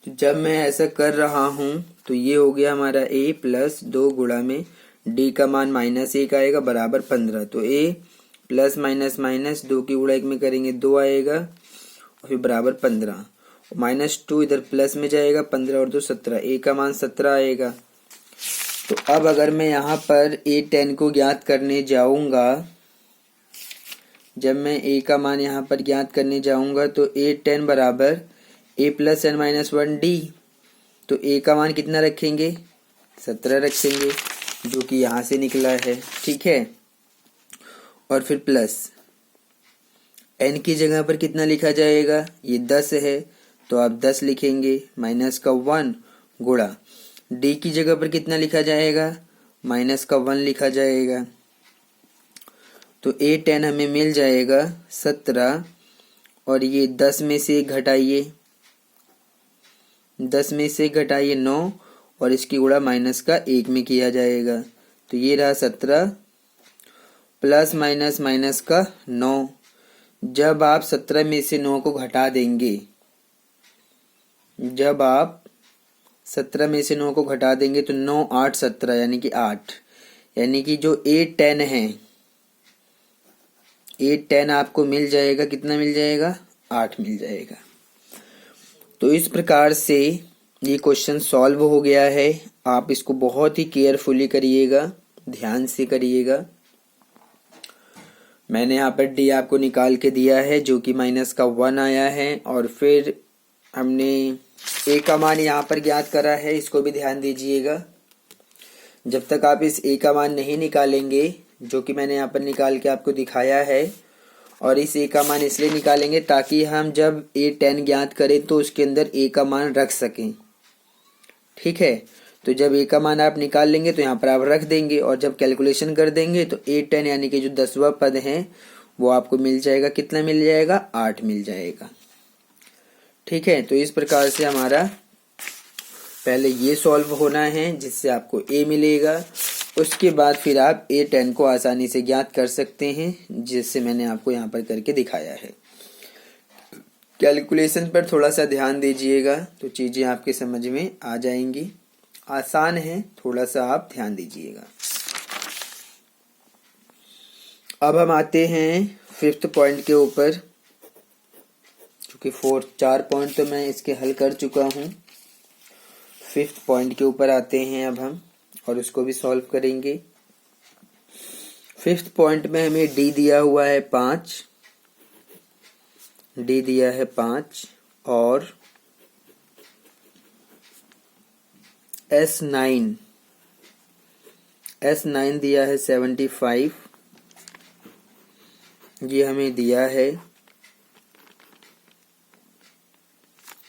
A: तो जब मैं ऐसा कर रहा हूं तो ये हो गया हमारा a प्लस 2 गुणा में d का मान -1 आएगा बराबर 15। तो a प्लस माइनस माइनस 2 की गुणा 1 में करेंगे 2 आएगा और फिर बराबर 15, -2 इधर प्लस में जाएगा, 15 और 2 17, a का मान 17 आएगा। तो अब अगर मैं यहाँ पर a10 को ज्ञात करने जाऊंगा, जब मैं a का मान यहाँ पर ज्ञात करने जाऊंगा तो a10 बराबर a plus n minus 1d। तो a का मान कितना रखेंगे? 17 रखेंगे, जो कि यहाँ से निकला है, ठीक है। और फिर प्लस n की जगह पर कितना लिखा जाएगा? ये 10 है तो आप 10 लिखेंगे, माइनस का 1 गुणा d की जगह पर कितना लिखा जाएगा? माइनस का 1 लिखा जाएगा। तो a10 हमें मिल जाएगा 17, और ये 10 में से घटाइए, 10 में से घटाइए 9, और इसकी गुणा माइनस का 1 में किया जाएगा। तो ये रहा 17 प्लस माइनस माइनस का 9। जब आप 17 में से 9 को घटा देंगे, जब आप 17 में से 9 को घटा देंगे तो 9 8 17 यानी कि 8, यानी कि जो a10 है, a10 आपको मिल जाएगा, कितना मिल जाएगा? 8 मिल जाएगा। तो इस प्रकार से ये क्वेश्चन सॉल्व हो गया है। आप इसको बहुत ही केयरफुली करिएगा, ध्यान से करिएगा। मैंने यहाँ पर डी आपको निकाल के दिया है जो कि -1 आया है, और फिर हमने ए का मान यहाँ पर ज्ञात करा है, इसको भी ध्यान दीजिएगा। जब तक आप इस ए का मान नहीं निकालेंगे, जो कि मैंने यहाँ पर निकाल के आपको दिखाया है, और इस ए का मान इसलिए निकालेंगे ताकि हम जब a10 ज्ञात करें तो उसके अंदर ए का मान रख सकें, ठीक है। तो जब ए का मान आप निकाल लेंगे तो यहाँ पर आप रख देंगे, और जब कैलकुलेशन कर देंगे तो a10 यानी कि जो 10वां पद है वो आपको मिल जाएगा, कितना मिल जाएगा? 8 मिल जाएगा, ठीक है। तो इस प्रकार से हमारा पहले ये सॉल्व होना है जिससे आपको a मिलेगा, उसके बाद फिर आप a10 को आसानी से ज्ञात कर सकते हैं, जिससे मैंने आपको यहाँ पर करके दिखाया है। कैलकुलेशन पर थोड़ा सा ध्यान दीजिएगा तो चीज़ें आपके समझ में आ जाएंगी। आसान है, थोड़ा सा आप ध्यान दीजिएगा। अब हम आते हैं 5th पॉइंट के ऊपर, क्योंकि 4 पॉइंट तो मैं इसके हल कर चुका हूँ। 5th पॉइंट के ऊपर आते हैं अब हम, और उसको भी सॉल्व करेंगे। 5th पॉइंट में हमें डी दिया हुआ है 5, डी दिया है 5, और S9 दिया है 75, ये हमें दिया है,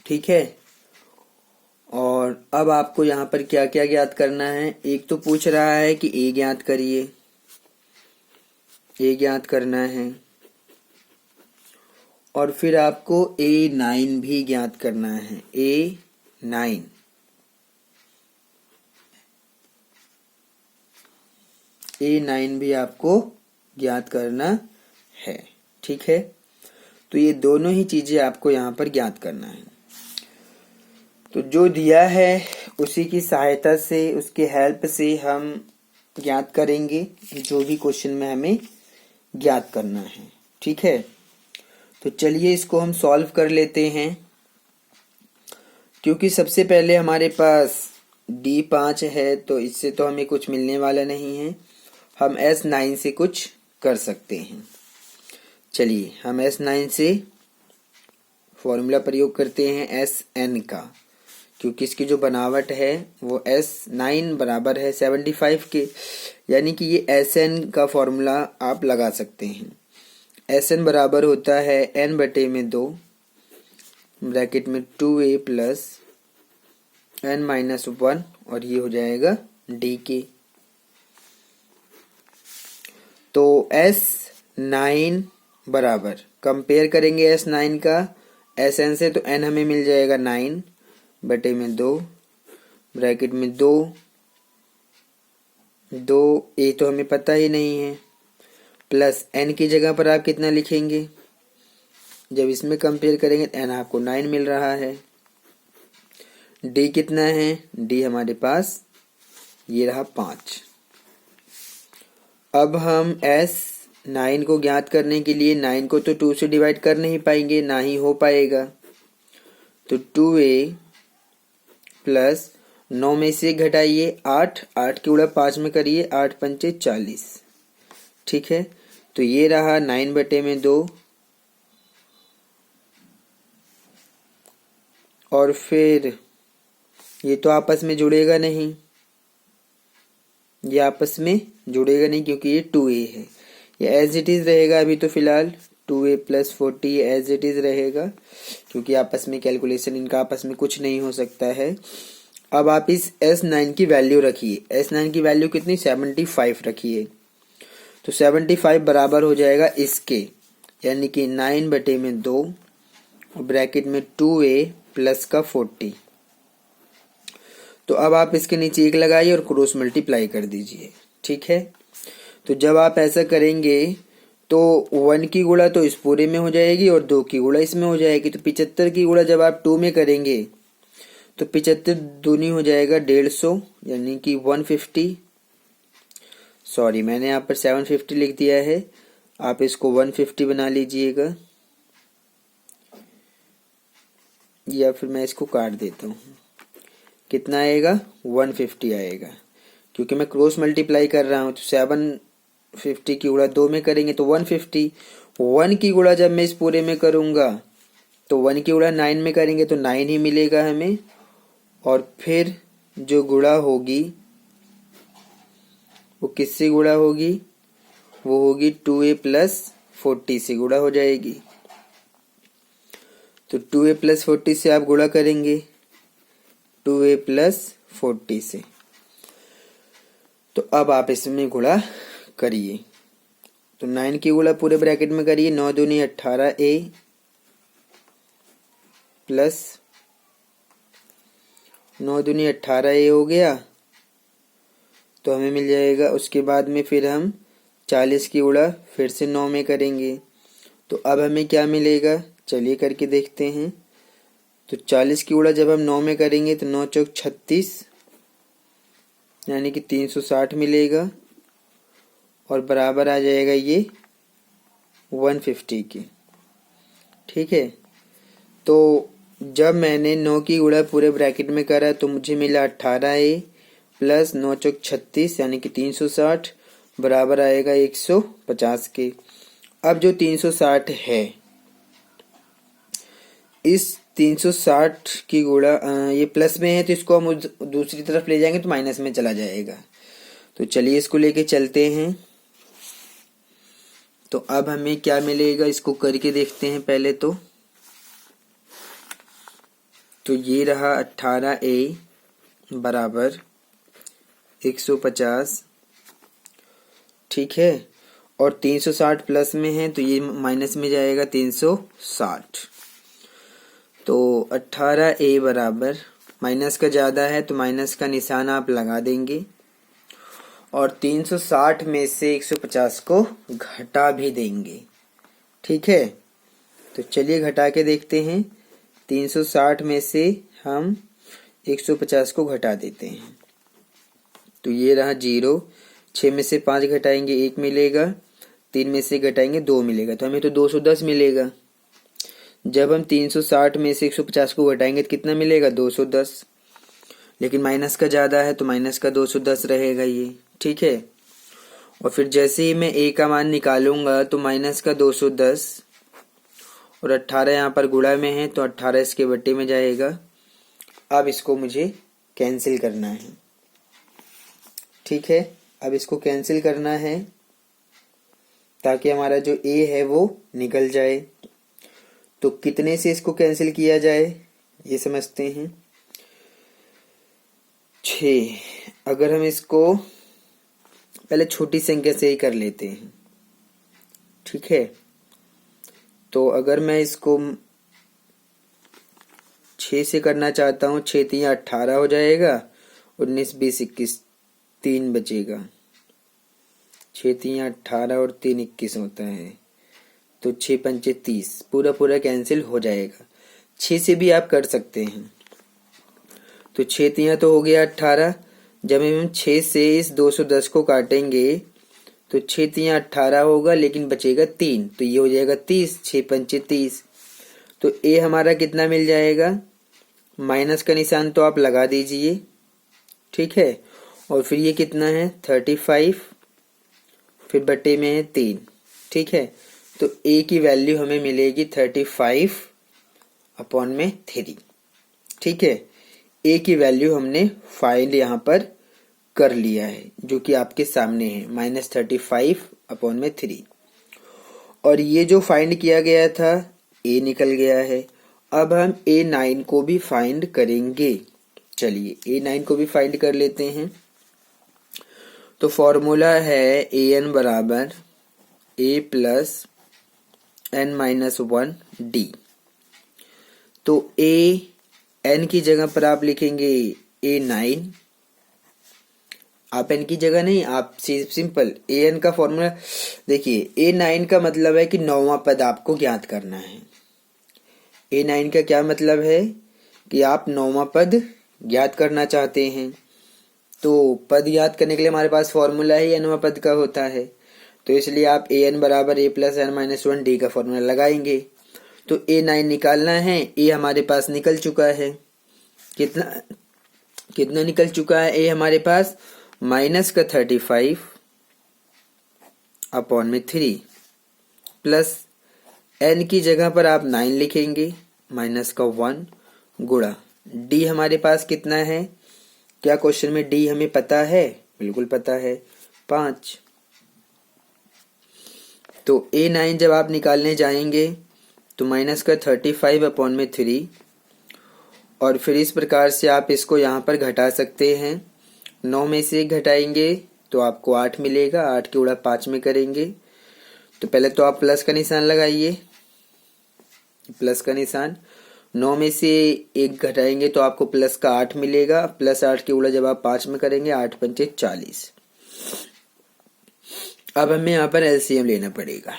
A: ठीक है। और अब आपको यहाँ पर क्या क्या ज्ञात करना है। एक तो पूछ रहा है कि ए ज्ञात करिए, ए ज्ञात करना है, और फिर आपको A9 भी ज्ञात करना है। A9 भी आपको ज्ञात करना है। ठीक है, तो ये दोनों ही चीजें आपको यहाँ पर ज्ञात करना है। तो जो दिया है उसी की सहायता से, उसके हेल्प से हम ज्ञात करेंगे जो भी क्वेश्चन में हमें ज्ञात करना है। ठीक है, तो चलिए इसको हम सॉल्व कर लेते हैं। क्योंकि सबसे पहले हमारे पास D5 है तो इससे तो हमें कुछ मिलने वाला नहीं है, हम S9 से कुछ कर सकते हैं। चलिए हम S9 से फॉर्मूला प्रयोग करते हैं Sn का, क्योंकि इसकी जो बनावट है वो S9 बराबर है 75 के, यानी कि ये Sn का फॉर्मूला आप लगा सकते हैं। Sn बराबर होता है n/2 ब्रैकेट में 2a प्लस n-1 और ये हो जाएगा dk। तो S9 बराबर कंपेयर करेंगे S9 का Sn से, तो n हमें मिल जाएगा 9/2 ब्रैकेट में 2 a तो हमें पता ही नहीं है, प्लस n की जगह पर आप कितना लिखेंगे, जब इसमें कंपेयर करेंगे n आपको 9 मिल रहा है। d कितना है, d हमारे पास ये रहा 5। अब हम S9 को ज्ञात करने के लिए 9 को तो 2 से डिवाइड कर नहीं पाएंगे, ना ही हो पाएगा, तो 2a प्लस 9 में से घटाइए 8 की गुणा 5 में करिए, 8×5 = 40। ठीक है, तो ये रहा 9/2 और फिर ये तो आपस में जुड़ेगा नहीं, ये आपस में जुड़ेगा नहीं क्योंकि ये 2a है, ये एज इट इज रहेगा अभी तो फिलहाल 2a + 40 ये एज इट इज रहेगा, क्योंकि आपस में कैलकुलेशन इनका आपस में कुछ नहीं हो सकता है। अब आप इस S9 की वैल्यू रखिए, S9 की वैल्यू कितनी 75 रखिए, तो 75 बराबर हो जाएगा इसके, यानी कि 9/2 ब्रैकेट में 2a प्लस का 40। तो अब आप इसके नीचे 1 लगाइए और क्रॉस मल्टीप्लाई कर दीजिए। ठीक है, तो जब आप ऐसा करेंगे तो 1 की गुणा तो इस पूरे में हो जाएगी और 2 की गुणा इसमें हो जाएगी, तो 75 की गुणा जब आप 2 में करेंगे तो 75 दूनी हो जाएगा 150, यानी कि 150। सॉरी, मैंने यहाँ पर 750 लिख दिया है, आप इसको 150 बना लीजिएगा, या फिर मैं इसको काट देता हूँ। कितना आएगा 150 आएगा, क्योंकि मैं क्रॉस मल्टीप्लाई कर रहा हूँ, तो 750 की गुणा 2 में करेंगे तो 150। 1 की गुणा जब मैं इस पूरे में करूँगा तो 1 की गुणा 9 में करेंगे तो 9 ही मिलेगा हमें, और फिर जो गुणा होगी वो किससे गुणा होगी, वो होगी 2a + 40 से गुणा हो जाएगी। तो 2a + 40 से आप गुणा करेंगे 2a + 40 से, तो अब आप इसमें गुणा करिए, तो 9 की गुणा पूरे ब्रैकेट में करिए, 9 दूनी 18a प्लस 9 दूनी 18a हो गया, तो हमें मिल जाएगा। उसके बाद में फिर हम 40 की गुणा फिर से 9 में करेंगे, तो अब हमें क्या मिलेगा, चलिए करके देखते हैं। तो 40 की गुणा जब हम 9 में करेंगे तो 9 चौक 36, यानी कि 360 मिलेगा, और बराबर आ जाएगा ये 150 के। ठीक है, तो जब मैंने 9 की गुणा पूरे ब्रैकेट में करा तो मुझे मिला 18a प्लस 9 चौक 36, यानी कि 360 बराबर आएगा 150 के। अब जो 360 है, इस 360 की गुणा ये प्लस में है तो इसको हम दूसरी तरफ ले जाएंगे तो माइनस में चला जाएगा, तो चलिए इसको लेके चलते हैं। तो अब हमें क्या मिलेगा, इसको करके देखते हैं पहले। तो तो ये रहा 18A बराबर 150, ठीक है। और 360 प्लस में है तो ये माइनस में जाएगा 360। तो 18A बराबर, माइनस का ज़्यादा है तो माइनस का निशान आप लगा देंगे और 360 में से 150 को घटा भी देंगे, ठीक है। तो चलिए घटा के देखते हैं। 360 में से हम 150 को घटा देते हैं तो ये रहा 0। 6 में से 5 घटाएंगे 1 मिलेगा, 3 में से घटाएंगे 2 मिलेगा, तो हमें तो 210 मिलेगा। जब हम 360 में से 150 को घटाएंगे तो कितना मिलेगा? 210। लेकिन माइनस का ज़्यादा है तो माइनस का 210 रहेगा ये, ठीक है। और फिर जैसे ही मैं a का मान निकालूंगा तो माइनस का 210 और 18 यहाँ पर गुणा में है तो 18 इसके बट्टे में जाएगा। अब इसको मुझे कैंसिल करना है, ठीक है। अब इसको कैंसिल करना है ताकि हमारा जो a है वो निकल जाए। तो कितने से इसको कैंसिल किया जाए ये समझते हैं। 6। अगर हम इसको पहले छोटी संख्या से ही कर लेते हैं, ठीक है। तो अगर मैं इसको 6 से करना चाहता हूँ, 6 3 18 हो जाएगा, 19 20 21 3 बचेगा। 6 3 18 और 3 21 होता है, तो 6 5 30, पूरा पूरा कैंसिल हो जाएगा। 6 से भी आप कर सकते हैं। तो 6 3 तो हो गया 18। जब हम 6 से इस 210 को काटेंगे तो 6 3 18 होगा, लेकिन बचेगा 3, तो ये हो जाएगा 30। 6 5 30। तो ए हमारा कितना मिल जाएगा? माइनस का निशान तो आप लगा दीजिए, ठीक है। और फिर ये कितना है? 35, फिर बटे में है 3, ठीक है। तो ए की वैल्यू हमें मिलेगी 35/3, ठीक है। ए की वैल्यू हमने फाइंड यहाँ पर कर लिया है, जो कि आपके सामने है, -35/3। और ये जो फाइंड किया गया था ए निकल गया है। अब हम A9 को भी फाइंड करेंगे। चलिए A9 को भी फाइंड कर लेते हैं। तो फॉर्मूला है AN बराबर A + n-1D। तो n की जगह पर आप लिखेंगे A9। आप n की जगह नहीं, आप सिंपल an का फॉर्मूला देखिए। A9 का मतलब है कि 9वां पद आपको ज्ञात करना है। A9 का क्या मतलब है कि आप 9वां पद ज्ञात करना चाहते हैं। तो पद ज्ञात करने के लिए हमारे पास फॉर्मूला ही nवां पद का होता है, तो इसलिए आप an बराबर A + n-1D का फॉर्मूला लगाएंगे। तो A9 निकालना है। A हमारे पास निकल चुका है। कितना निकल चुका है A हमारे पास? -35/3 प्लस n की जगह पर आप 9 लिखेंगे, -1 गुणा D हमारे पास कितना है? क्या क्वेश्चन में D हमें पता है? बिल्कुल पता है, 5। तो A9 जब आप निकालने जाएंगे तो -35/3, और फिर इस प्रकार से आप इसको यहाँ पर घटा सकते हैं। 9 में से घटाएंगे तो आपको 8 मिलेगा, 8 की गुणा 5 में करेंगे। तो पहले तो आप प्लस का निशान लगाइए, प्लस का निशान। 9 में से 1 घटाएंगे तो आपको प्लस का 8 मिलेगा, +8 की गुणा जब आप 5 में करेंगे, 8 पंचे 40। अब हमें यहाँ पर एलसीएम लेना पड़ेगा।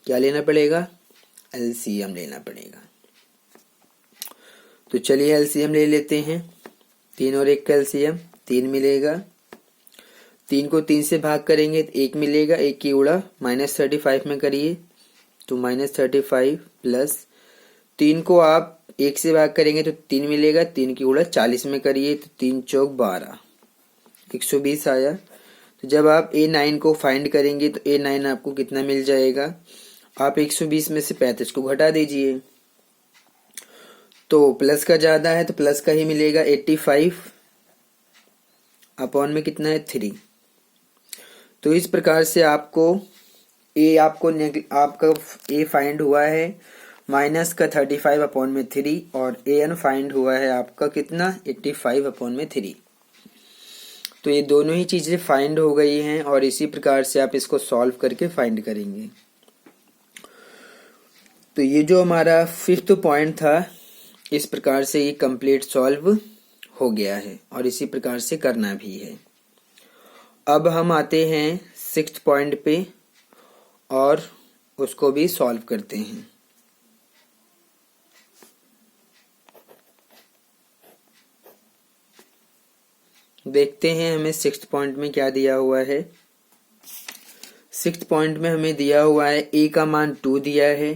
A: क्या लेना पड़ेगा? एलसीएम लेना पड़ेगा। तो चलिए एलसीएम ले लेते हैं। 3 और 1 का एलसीएम 3 मिलेगा। 3 को 3 से भाग करेंगे तो 1 मिलेगा, 1 की गुणा -35 में करिए तो -35 प्लस 3 को आप 1 से भाग करेंगे तो 3 मिलेगा, 3 की गुणा 40 में करिए तो 3 चौक 12, 120 आया। तो जब आप A9 को फाइंड करेंगे तो A9 आपको कितना मिल जाएगा? आप 120 में से 35 को घटा दीजिए, तो प्लस का ज्यादा है तो प्लस का ही मिलेगा। 85 अपॉन में कितना है? 3। तो इस प्रकार से आपको आपका A फाइंड हुआ है माइनस का 35/3 और ए एन फाइंड हुआ है आपका कितना 85/3। तो ये दोनों ही चीजें फाइंड हो गई हैं और इसी प्रकार से आप इसको सॉल्व करके फाइंड करेंगे। तो ये जो हमारा 5th पॉइंट था, इस प्रकार से ये कंप्लीट सॉल्व हो गया है और इसी प्रकार से करना भी है। अब हम आते हैं 6th पॉइंट पे और उसको भी सॉल्व करते हैं। देखते हैं हमें 6th पॉइंट में क्या दिया हुआ है। 6th पॉइंट में हमें दिया हुआ है ए का मान 2 दिया है,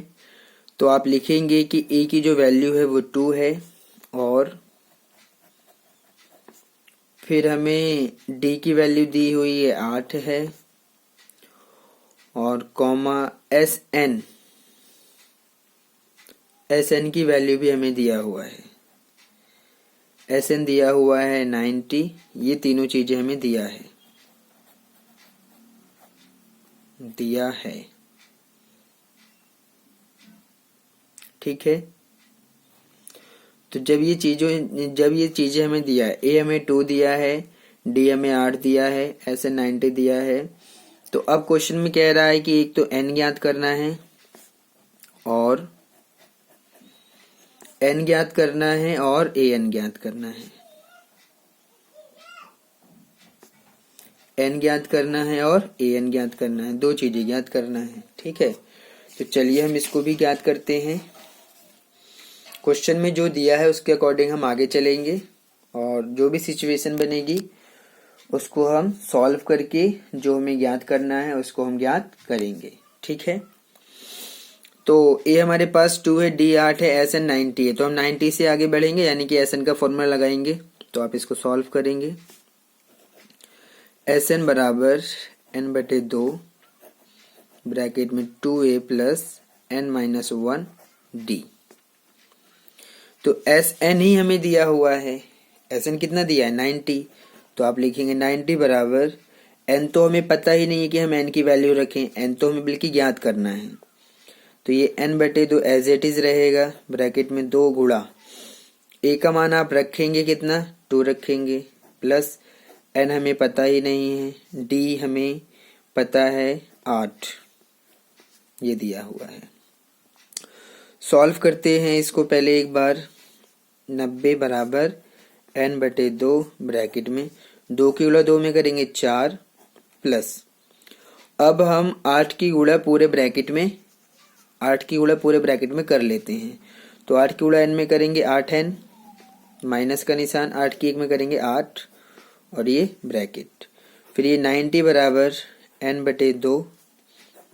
A: तो आप लिखेंगे कि ए की जो वैल्यू है वो 2 है और फिर हमें डी की वैल्यू दी हुई है 8 है और कॉमा एस एन की वैल्यू भी हमें दिया हुआ है। एस एन दिया हुआ है 90। ये तीनों चीजें हमें दिया है ठीक है। तो जब ये चीजें हमें दिया है, ए हमें 2 दिया है, डी हमें 8 दिया है, एस एन 90 दिया है, तो अब क्वेश्चन में कह रहा है कि एक तो एन ज्ञात करना है और एन ज्ञात करना है और ए एन ज्ञात करना है। एन ज्ञात करना है और ए एन ज्ञात करना है, दो चीजें ज्ञात करना है ठीक है। तो चलिए हम इसको भी ज्ञात करते हैं। क्वेश्चन में जो दिया है उसके अकॉर्डिंग हम आगे चलेंगे और जो भी सिचुएशन बनेगी उसको हम सॉल्व करके जो हमें ज्ञात करना है उसको हम ज्ञात करेंगे ठीक है। तो ए हमारे पास 2 है, डी 8 है, एस एन 90 है, तो हम 90 से आगे बढ़ेंगे यानी कि एस एन का फॉर्मूला लगाएंगे। तो आप इसको सॉल्व करेंगे। एस एन बराबर n/2 ब्रैकेट में 2a प्लस n-1 डी। तो एस एन ही हमें दिया हुआ है। एस एन कितना दिया है 90, तो आप लिखेंगे 90 बराबर एन तो हमें पता ही नहीं है कि हम एन की वैल्यू रखें, एन तो हमें बल्कि ज्ञात करना है। तो ये n/2 एज इट इज रहेगा, ब्रैकेट में 2 गुणा ए का मान आप रखेंगे कितना 2 रखेंगे, प्लस एन हमें पता ही नहीं है, डी हमें पता है 8, ये दिया हुआ है। सॉल्व करते हैं इसको पहले एक बार। 90 बराबर n/2 ब्रैकेट में 2 की गुणा 2 में करेंगे 4 प्लस अब हम 8 की गुणा पूरे ब्रैकेट में कर लेते हैं। तो 8 की गुणा n में करेंगे 8n, माइनस का निशान, 8 की 1 में करेंगे 8 और ये ब्रैकेट, फिर ये 90 बराबर n/2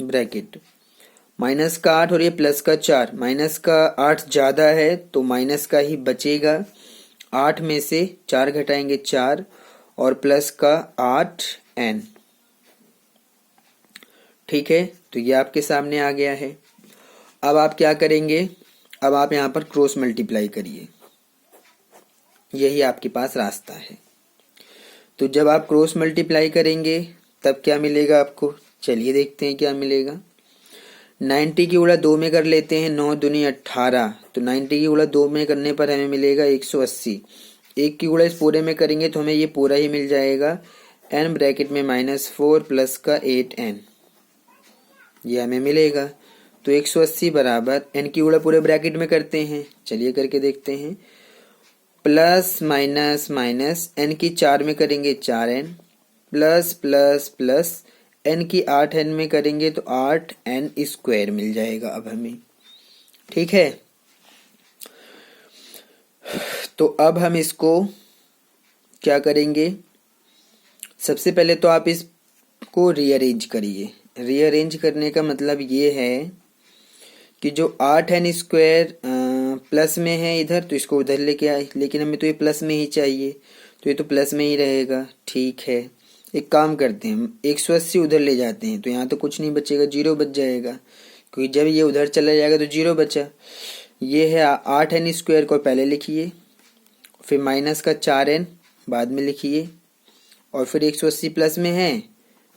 A: ब्रैकेट, माइनस का 8 और ये प्लस का 4, माइनस का 8 ज्यादा है तो माइनस का ही बचेगा, 8 में से 4 घटाएंगे 4 और प्लस का 8n ठीक है। तो ये आपके सामने आ गया है। अब आप क्या करेंगे, अब आप यहाँ पर क्रॉस मल्टीप्लाई करिए, यही आपके पास रास्ता है। तो जब आप क्रॉस मल्टीप्लाई करेंगे तब क्या मिलेगा आपको, चलिए देखते हैं क्या मिलेगा। 90 की गुणा 2 में कर लेते हैं, 9 दूनी 18, तो 90 की गुणा 2 में करने पर हमें मिलेगा 180। 1 की गुणा इस पूरे में करेंगे तो हमें ये पूरा ही मिल जाएगा, n ब्रैकेट में -4 प्लस का 8n, ये हमें मिलेगा। तो 180 बराबर n की गुणा पूरे ब्रैकेट में करते हैं, चलिए करके देखते हैं, प्लस माइनस माइनस n की 4 में करेंगे 4n plus plus plus n की 8n में करेंगे तो 8n स्क्वायर मिल जाएगा अब हमें ठीक है। तो अब हम इसको क्या करेंगे, सबसे पहले तो आप इसको रीअरेंज करिए। रीअरेंज करने का मतलब ये है कि जो 8n स्क्वायर प्लस में है इधर, तो इसको उधर लेके आए, लेकिन हमें तो ये प्लस में ही चाहिए, तो ये तो प्लस में ही रहेगा ठीक है। एक काम करते हैं, 180 उधर ले जाते हैं तो यहाँ तो कुछ नहीं बचेगा, 0 बच जाएगा, क्योंकि जब ये उधर चला जाएगा तो 0 बचा। ये है 8n स्क्वायर को पहले लिखिए, फिर माइनस का 4n बाद में लिखिए, और फिर 180 प्लस में है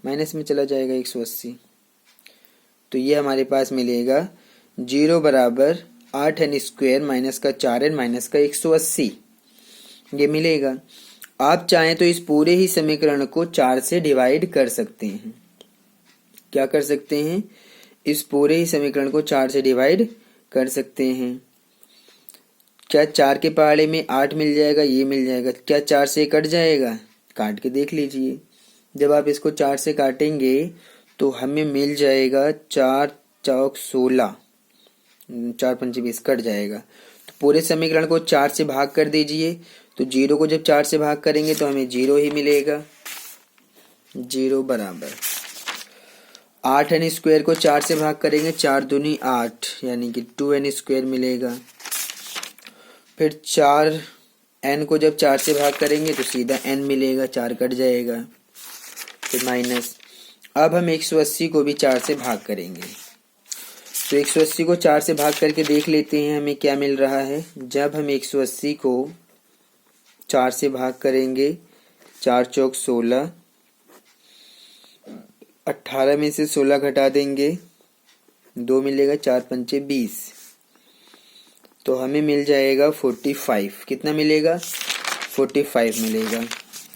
A: माइनस में चला जाएगा 180, तो ये हमारे पास मिलेगा 0 बराबर 8n² माइनस का 4n माइनस का 180 ये मिलेगा। आप चाहें तो इस पूरे ही समीकरण को 4 से डिवाइड कर सकते हैं। क्या कर सकते हैं? इस पूरे ही समीकरण को 4 से डिवाइड कर सकते हैं। क्या 4 के पहाड़े में 8 मिल जाएगा? ये मिल जाएगा। क्या 4 से कट जाएगा? काट के देख लीजिए। जब आप इसको 4 से काटेंगे तो हमें मिल जाएगा 4 चौक 16, 4 पंचे 20 कट जाएगा। तो पूरे समीकरण को 4 से भाग कर दीजिए। तो 0 को जब 4 से भाग करेंगे तो हमें 0 ही मिलेगा। 0 बराबर 8n² को 4 से भाग करेंगे, 4 दूनी 8 यानी कि 2n² मिलेगा। फिर 4n को जब 4 से भाग करेंगे तो सीधा n मिलेगा, 4 कट जाएगा। फिर माइनस, अब हम 180 को भी 4 से भाग करेंगे। तो 180 को 4 से भाग करके देख लेते हैं हमें क्या मिल रहा है। जब हम 180 को 4 से भाग करेंगे, 4 चौक 16, 18 में से 16 घटा देंगे, 2 मिलेगा, 4 पंचे 20, तो हमें मिल जाएगा 45। कितना मिलेगा? 45 मिलेगा।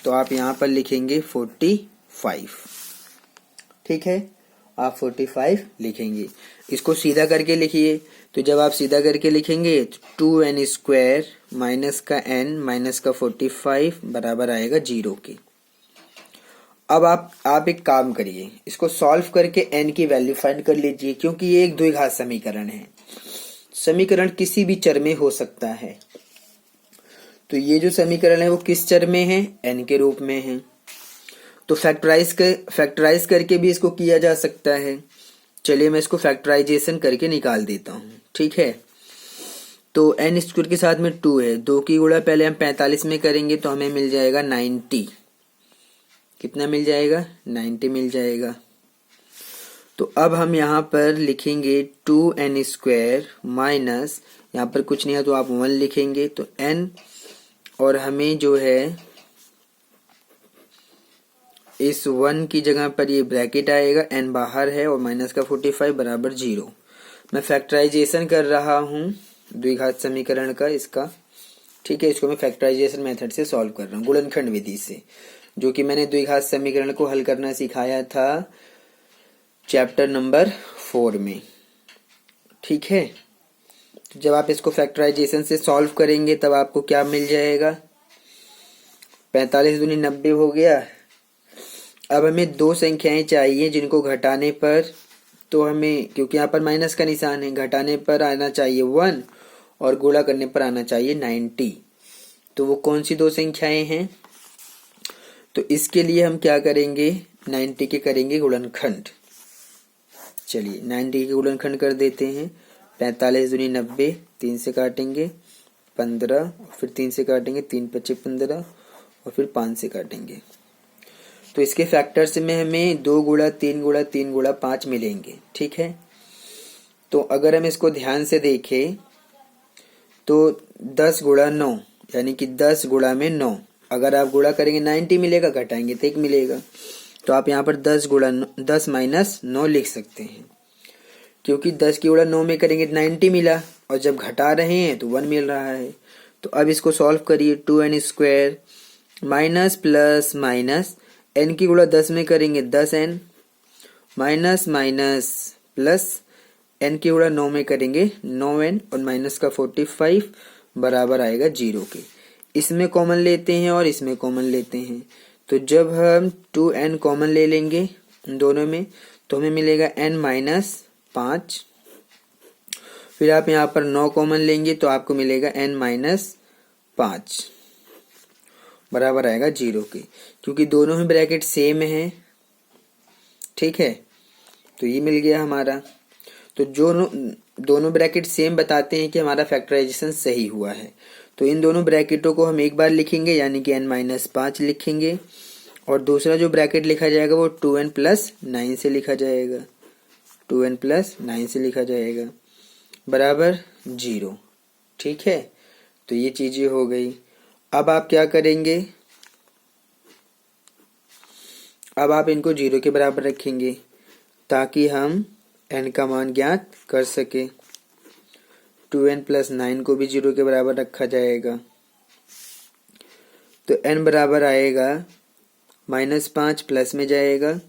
A: तो आप यहाँ पर लिखेंगे 45। ठीक है, आप 45 लिखेंगे। इसको सीधा करके लिखिए। तो जब आप सीधा करके लिखेंगे तो 2n² माइनस का n माइनस का 45 बराबर आएगा 0 के। अब आप एक काम करिए, इसको सॉल्व करके n की वैल्यू फाइंड कर लीजिए, क्योंकि ये एक द्विघात समीकरण है। समीकरण किसी भी चर में हो सकता है। तो ये जो समीकरण है वो किस चर में है? n के रूप में है। तो फैक्टराइज करके भी इसको किया जा सकता है। चलिए मैं इसको फैक्टराइजेशन करके निकाल देता हूँ। ठीक है, तो n² के साथ में 2 है, 2 की गुणा पहले हम 45 में करेंगे तो हमें मिल जाएगा 90। कितना मिल जाएगा? 90 मिल जाएगा। तो अब हम यहाँ पर लिखेंगे 2n² माइनस, यहाँ पर कुछ नहीं है तो आप 1 लिखेंगे, तो n, और हमें जो है इस 1 की जगह पर ये ब्रैकेट आएगा, n बाहर है और माइनस का 45 बराबर 0। मैं फैक्टराइजेशन कर रहा हूँ द्विघात समीकरण का इसका। ठीक है, इसको मैं फैक्टराइजेशन मेथड से सॉल्व कर रहा हूँ, गुणनखंड विधि से, जो कि मैंने द्विघात समीकरण को हल करना सिखाया था चैप्टर नंबर 4 में। ठीक है, तो जब आप इसको फैक्टराइजेशन से सॉल्व करेंगे तब आपको क्या मिल जाएगा? 45 दूनी 90 हो गया। अब हमें दो संख्याएं चाहिए जिनको घटाने पर, तो हमें, क्योंकि यहाँ पर माइनस का निशान है, घटाने पर आना चाहिए 1 और गुणा करने पर आना चाहिए 90। तो वो कौन सी दो संख्याएं हैं? तो इसके लिए हम क्या करेंगे? 90 के करेंगे गुणनखंड। चलिए 90 के गुणनखंड कर देते हैं। 45 दूनी 90, 3 से काटेंगे 15, फिर 3 से काटेंगे, 3 पच्चे 15, और फिर 5 से काटेंगे। तो इसके फैक्टर्स में हमें 2 गुणा 3 गुणा 3 गुणा 5 मिलेंगे। ठीक है, तो अगर हम इसको ध्यान से देखें तो 10 गुणा 9 यानी कि 10 गुणा में 9, अगर आप गुणा करेंगे 90 मिलेगा, घटाएंगे तो 1 मिलेगा। तो आप यहाँ पर 10 माइनस 9 लिख सकते हैं, क्योंकि 10 की गुणा 9 में करेंगे 90 मिला, और जब घटा रहे हैं तो 1 मिल रहा है। तो अब इसको सॉल्व करिए। 2n² minus plus minus, n की गुणा 10 में करेंगे 10n, minus minus plus, n की गुणा 9 में करेंगे 9n, और माइनस का 45 बराबर आएगा 0 के। इसमें कॉमन लेते हैं और इसमें कॉमन लेते हैं। तो जब हम 2n कॉमन ले लेंगे दोनों में तो हमें मिलेगा n माइनस 5। फिर आप यहाँ पर 9 कॉमन लेंगे तो आपको मिलेगा n माइनस 5 बराबर आएगा 0 के, क्योंकि दोनों ही ब्रैकेट सेम है। ठीक है, तो ये मिल गया हमारा। तो जो दोनों ब्रैकेट सेम बताते हैं कि हमारा फैक्टराइजेशन सही हुआ है। तो इन दोनों ब्रैकेटों को हम एक बार लिखेंगे, यानी कि n माइनस 5 लिखेंगे, और दूसरा जो ब्रैकेट लिखा जाएगा वो 2n प्लस 9 से लिखा जाएगा, 2n प्लस 9 से लिखा जाएगा बराबर 0। ठीक है, तो ये चीजें हो गई। अब आप क्या करेंगे? अब आप इनको 0 के बराबर रखेंगे ताकि हम n का मान ज्ञात कर सके। 2n प्लस 9 को भी 0 के बराबर रखा जाएगा। तो n बराबर आएगा -5 प्लस में जाएगा,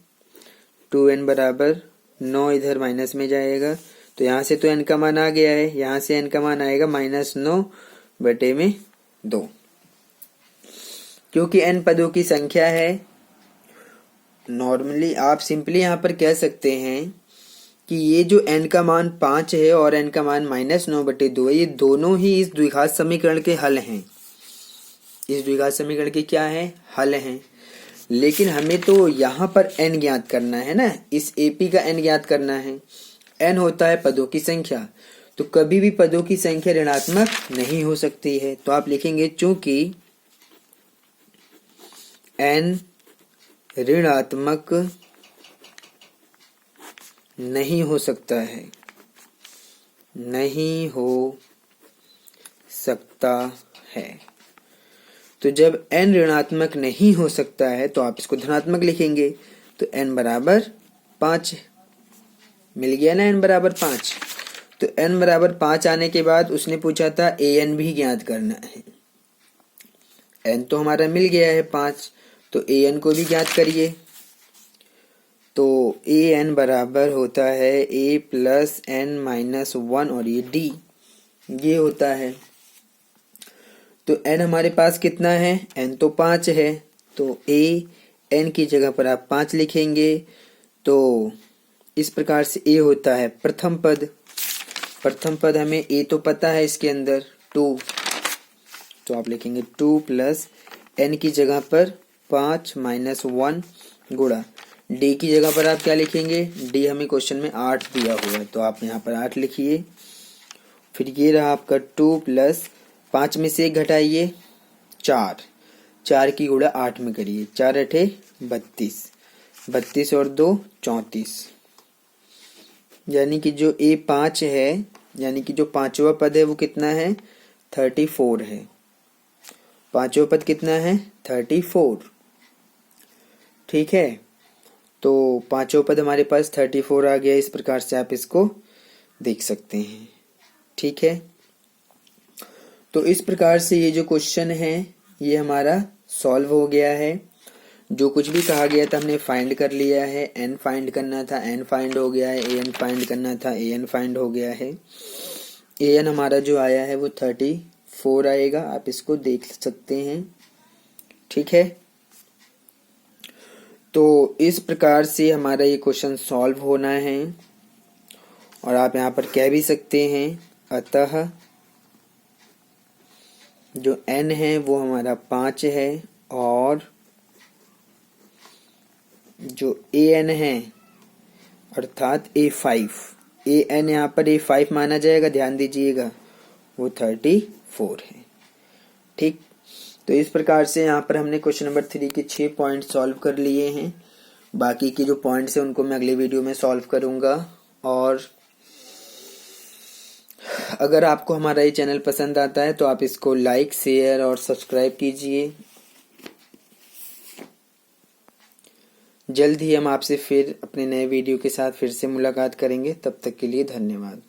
A: 2n बराबर 9 इधर माइनस में जाएगा। तो यहाँ से तो n का मान आ गया है, यहाँ से n का मान आएगा -9/2। क्योंकि n पदों की संख्या है, नॉर्मली आप सिंपली यहाँ पर कह सकते हैं कि ये जो n का मान 5 है और n का मान -9/2 है, ये दोनों ही इस द्विघात समीकरण के हल हैं। इस द्विघात समीकरण के क्या है? हल हैं। लेकिन हमें तो यहाँ पर n ज्ञात करना है ना, इस AP का n ज्ञात करना है। n होता है पदों की संख्या, तो कभी भी पदों की संख्या ऋणात्मक नहीं हो सकती है। तो आप लिखेंगे चूंकि n ऋणात्मक नहीं हो सकता है, नहीं हो सकता है। तो जब n ऋणात्मक नहीं हो सकता है तो आप इसको धनात्मक लिखेंगे। तो n बराबर 5 मिल गया ना, n बराबर 5। तो n बराबर 5 आने के बाद उसने पूछा था an भी ज्ञात करना है। n तो हमारा मिल गया है 5, तो an को भी ज्ञात करिए। तो an बराबर होता है a प्लस n-1 और ये d, ये होता है। तो n हमारे पास कितना है? n तो 5 है, तो n की जगह पर आप 5 लिखेंगे। तो इस प्रकार से a होता है प्रथम पद। प्रथम पद हमें a तो पता है, इसके अंदर 2, तो आप लिखेंगे 2 प्लस n की जगह पर 5 -1 गुणा d की जगह पर आप क्या लिखेंगे? d हमें क्वेश्चन में 8 दिया हुआ है, तो आप यहाँ पर 8 लिखिए। फिर ये रहा आपका 2 प्लस 5 में से 1 घटाइए 4, 4 की गुणा 8 में करिए, 4 अठे 32, 32 और 2 34। यानी कि जो A5 है, यानी कि जो पांचवा पद है वो कितना है? 34 है। पांचवा पद कितना है? 34। ठीक है, तो पांचवा पद हमारे पास 34 आ गया। इस प्रकार से आप इसको देख सकते हैं। ठीक है, तो इस प्रकार से ये जो क्वेश्चन है ये हमारा सॉल्व हो गया है। जो कुछ भी कहा गया था हमने फाइंड कर लिया है। n फाइंड करना था, n फाइंड हो गया है। an फाइंड करना था, an फाइंड हो गया है। an हमारा जो आया है वो 34 आएगा, आप इसको देख सकते हैं। ठीक है, तो इस प्रकार से हमारा ये क्वेश्चन सॉल्व होना है। और आप यहाँ पर कह भी सकते हैं अतः जो n है वो हमारा 5 है और जो an है अर्थात A5, an यहाँ पर A5 माना जाएगा, ध्यान दीजिएगा, वो 34 है। ठीक, तो इस प्रकार से यहाँ पर हमने क्वेश्चन नंबर 3 के 6 पॉइंट सॉल्व कर लिए हैं। बाकी के जो पॉइंट्स हैं उनको मैं अगले वीडियो में सॉल्व करूँगा। और अगर आपको हमारा ये चैनल पसंद आता है तो आप इसको लाइक, शेयर और सब्सक्राइब कीजिए। जल्द ही हम आपसे फिर अपने नए वीडियो के साथ फिर से मुलाकात करेंगे। तब तक के लिए धन्यवाद।